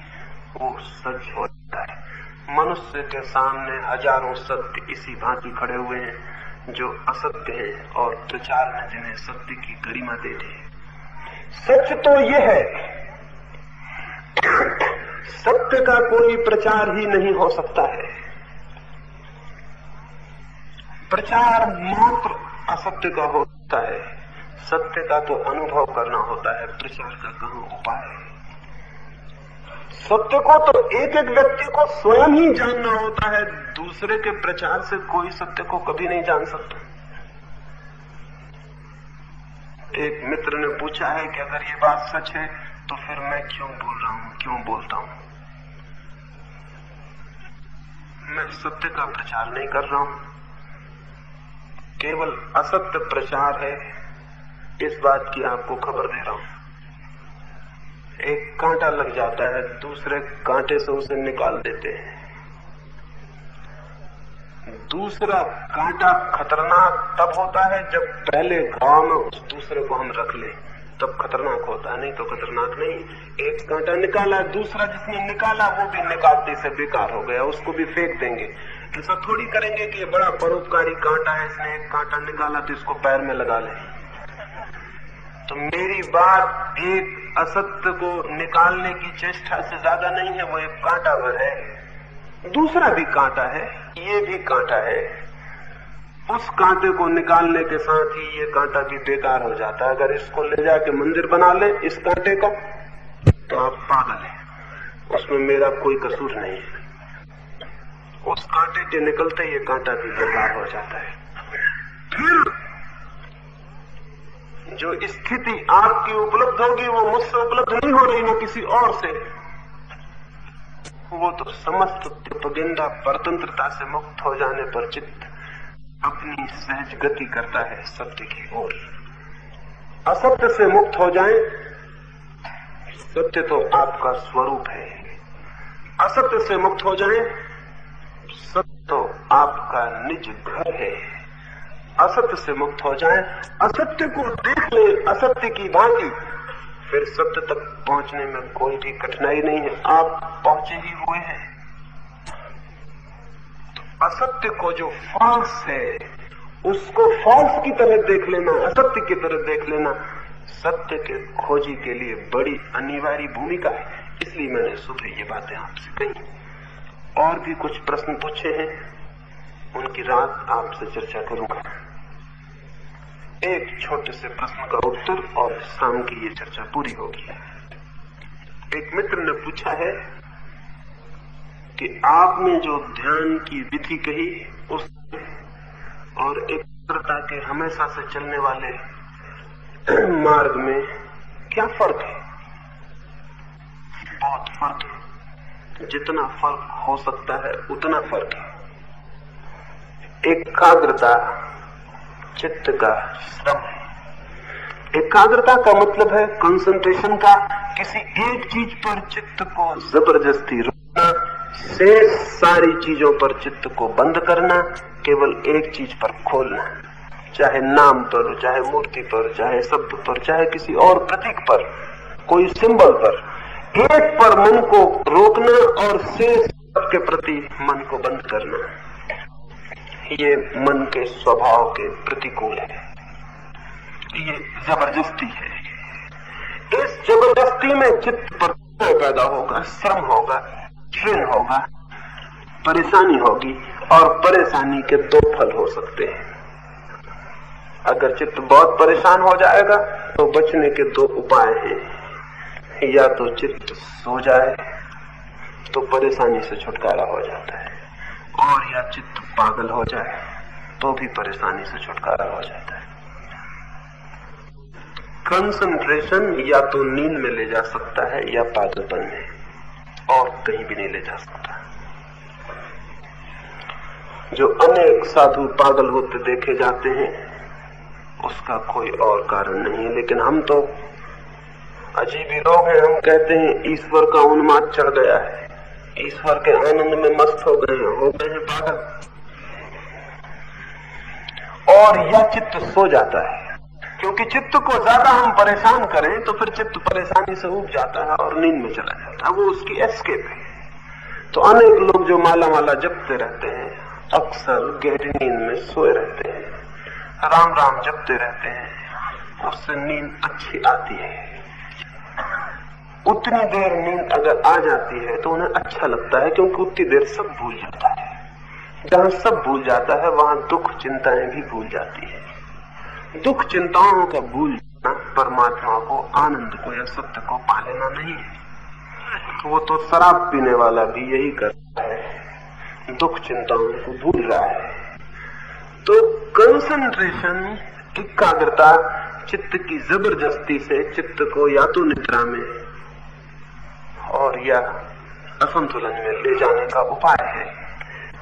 वो सच हो जाता है। मनुष्य के सामने हजारों सत्य इसी भांति खड़े हुए हैं जो असत्य है, और प्रचार ने जिन्हें सत्य की गरिमा दे दी। सच तो ये है, सत्य का कोई प्रचार ही नहीं हो सकता है। प्रचार मात्र असत्य का होता है, सत्य का तो अनुभव करना होता है, प्रचार का कहाँ उपाय है। सत्य को तो एक एक व्यक्ति को स्वयं ही जानना होता है, दूसरे के प्रचार से कोई सत्य को कभी नहीं जान सकता। एक मित्र ने पूछा है कि अगर ये बात सच है तो फिर मैं क्यों बोल रहा हूं, क्यों बोलता हूं? मैं सत्य का प्रचार नहीं कर रहा हूं, केवल असत्य प्रचार है, इस बात की आपको खबर दे रहा हूं। एक कांटा लग जाता है, दूसरे कांटे से उसे निकाल देते हैं। दूसरा कांटा खतरनाक तब होता है जब पहले घाव में उस दूसरे को हम रख लें, तब खतरनाक होता है, नहीं तो खतरनाक नहीं। एक कांटा निकाला, दूसरा जिसने निकाला वो भी निकालते से बेकार हो गया, उसको भी फेंक देंगे। ऐसा थोड़ी करेंगे कि ये बड़ा परोपकारी कांटा है, इसने एक कांटा निकाला तो इसको पैर में लगा ले। तो मेरी बात एक असत्य को निकालने की चेष्टा से ज्यादा नहीं है, वो एक कांटा भर है। दूसरा भी कांटा है, ये भी कांटा है। उस कांटे को निकालने के साथ ही ये कांटा भी बेकार हो जाता है। अगर इसको ले जाके मंदिर बना ले इस कांटे का, तो आप पागल हैं, उसमें मेरा कोई कसूर नहीं है। उस कांटे के निकलते ये कांटा भी बेकार हो जाता है। फिर जो स्थिति आपकी उपलब्ध होगी वो मुझसे उपलब्ध नहीं हो रही, वो किसी और से। वो तो समस्त प्रोपेगेंडा परतंत्रता से मुक्त हो जाने पर चित्त अपनी सहज गति करता है सत्य की ओर। असत्य से मुक्त हो जाएं, सत्य तो आपका स्वरूप है। असत्य से मुक्त हो जाएं, सत्य तो आपका निज घर है। असत्य से मुक्त हो जाएं, असत्य को देख ले असत्य की भांति, फिर सत्य तक पहुंचने में कोई भी कठिनाई नहीं है, आप पहुंचे ही हुए हैं। तो असत्य को जो फॉल्स है उसको फॉल्स की तरह देख लेना, असत्य की तरह देख लेना सत्य के खोजी के लिए बड़ी अनिवार्य भूमिका है। इसलिए मैंने सुबह ये बातें आपसे कही। और भी कुछ प्रश्न पूछे हैं, उनकी रात आपसे चर्चा करूंगा। एक छोटे से प्रश्न का उत्तर और शाम की ये चर्चा पूरी होगी। एक मित्र ने पूछा है कि आपने जो ध्यान की विधि कही उस और एकाग्रता के हमेशा से चलने वाले मार्ग में क्या फर्क है? बहुत फर्क है, जितना फर्क हो सकता है उतना फर्क है। एकाग्रता चित्त का श्रम है। एकाग्रता का मतलब है कंसंट्रेशन का, किसी एक चीज पर चित्त को जबरदस्ती रोकना, शेष सारी चीजों पर चित्त को बंद करना, केवल एक चीज पर खोलना, चाहे नाम पर, चाहे मूर्ति पर, चाहे शब्द पर, चाहे किसी और प्रतीक पर, कोई सिंबल पर, एक पर मन को रोकना और शेष के प्रति मन को बंद करना। ये मन के स्वभाव के प्रतिकूल है, ये जबरदस्ती है। इस जबरदस्ती में चित्त पर पैदा होगा, श्रम होगा, क्षीण होगा, परेशानी होगी, और परेशानी के दो फल हो सकते हैं। अगर चित्त बहुत परेशान हो जाएगा तो बचने के दो उपाय हैं। या तो चित्त सो जाए तो परेशानी से छुटकारा हो जाता है, और या चित्त पागल हो जाए तो भी परेशानी से छुटकारा हो जाता है। कंसंट्रेशन या तो नींद में ले जा सकता है या पागलपन में, और कहीं भी नहीं ले जा सकता। जो अनेक साधु पागल होते देखे जाते हैं उसका कोई और कारण नहीं है, लेकिन हम तो अजीब ही लोग हैं। हम कहते हैं ईश्वर का उन्माद चढ़ गया है, ईश्वर के आनंद में मस्त हो गए हैं पागल। और यह चित्त सो जाता है, क्योंकि चित्त को ज्यादा हम परेशान करें तो फिर चित्त परेशानी से उब जाता है और नींद में चला जाता है, वो उसकी एस्केप है। तो अनेक लोग जो माला माला जपते रहते हैं अक्सर गहरी नींद में सोए रहते हैं, राम राम जपते रहते हैं, उससे नींद अच्छी आती है। उतनी देर नींद अगर आ जाती है तो उन्हें अच्छा लगता है, क्योंकि उतनी देर सब भूल जाता है। जहां सब भूल जाता है वहां दुख चिंताएं भी भूल जाती है। दुख चिंताओं का भूल जाना परमात्मा को, आनंद को या सत्य को पा लेना नहीं है। वो तो शराब पीने वाला भी यही करता है, दुख चिंताओं को भूल रहा है। तो कंसंट्रेशन, एकाग्रता चित्त की जबरदस्ती से चित्त को या तो निद्रा में और या असंतुलन में ले जाने का उपाय है।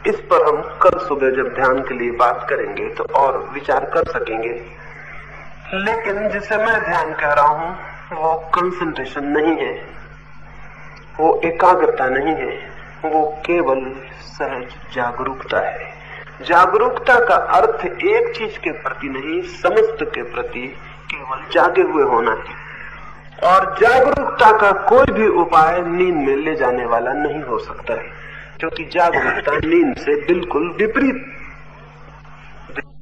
इस पर हम कल सुबह जब ध्यान के लिए बात करेंगे तो और विचार कर सकेंगे। लेकिन जिसे मैं ध्यान कह रहा हूं वो कंसंट्रेशन नहीं है, वो एकाग्रता नहीं है, वो केवल सहज जागरूकता है। जागरूकता का अर्थ एक चीज के प्रति नहीं, समस्त के प्रति केवल जागे हुए होना है। और जागरूकता का कोई भी उपाय नींद में ले जाने वाला नहीं हो सकता है, क्योंकि जागरूकता नींद से बिल्कुल विपरीत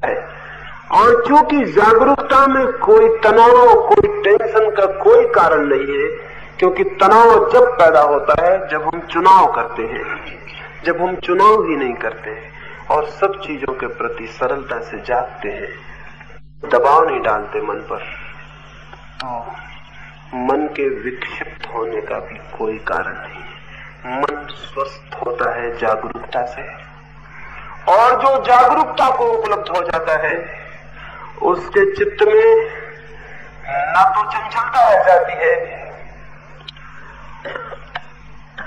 है। और क्योंकि जागरूकता में कोई तनाव, कोई टेंशन का कोई कारण नहीं है, क्योंकि तनाव जब पैदा होता है जब हम चुनाव करते हैं। जब हम चुनाव ही नहीं करते और सब चीजों के प्रति सरलता से जागते हैं, दबाव नहीं डालते मन पर, तो मन के विक्षिप्त होने का भी कोई कारण नहीं है। मन स्वस्थ होता है जागरूकता से, और जो जागरूकता को उपलब्ध हो जाता है उसके चित्त में ना तो चंचलता रह जाती है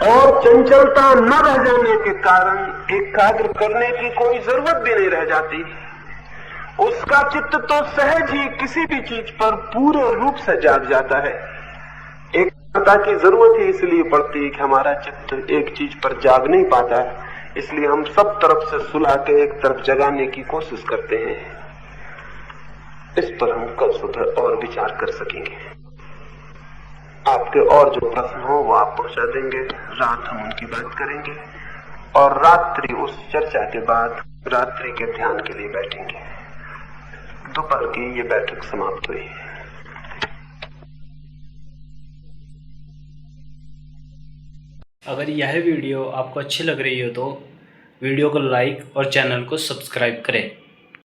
और चंचलता न रह जाने के कारण एकाग्र करने की कोई जरूरत भी नहीं रह जाती। उसका चित्त तो सहज ही किसी भी चीज पर पूरे रूप से जाग जाता है। एकाग्रता की जरूरत ही इसलिए पड़ती है कि हमारा चित्त एक चीज पर जाग नहीं पाता है, इसलिए हम सब तरफ से सुला के एक तरफ जगाने की कोशिश करते हैं। इस पर हम कल सुबह और विचार कर सकेंगे। आपके और जो प्रश्न हो वो आप पहुंचा देंगे, रात हम उनकी बात करेंगे और रात्रि उस चर्चा के बाद रात्रि के ध्यान के लिए बैठेंगे। दोपहर की ये बैठक समाप्त हुई। अगर यह वीडियो आपको अच्छी लग रही हो तो वीडियो को लाइक और चैनल को सब्सक्राइब करें।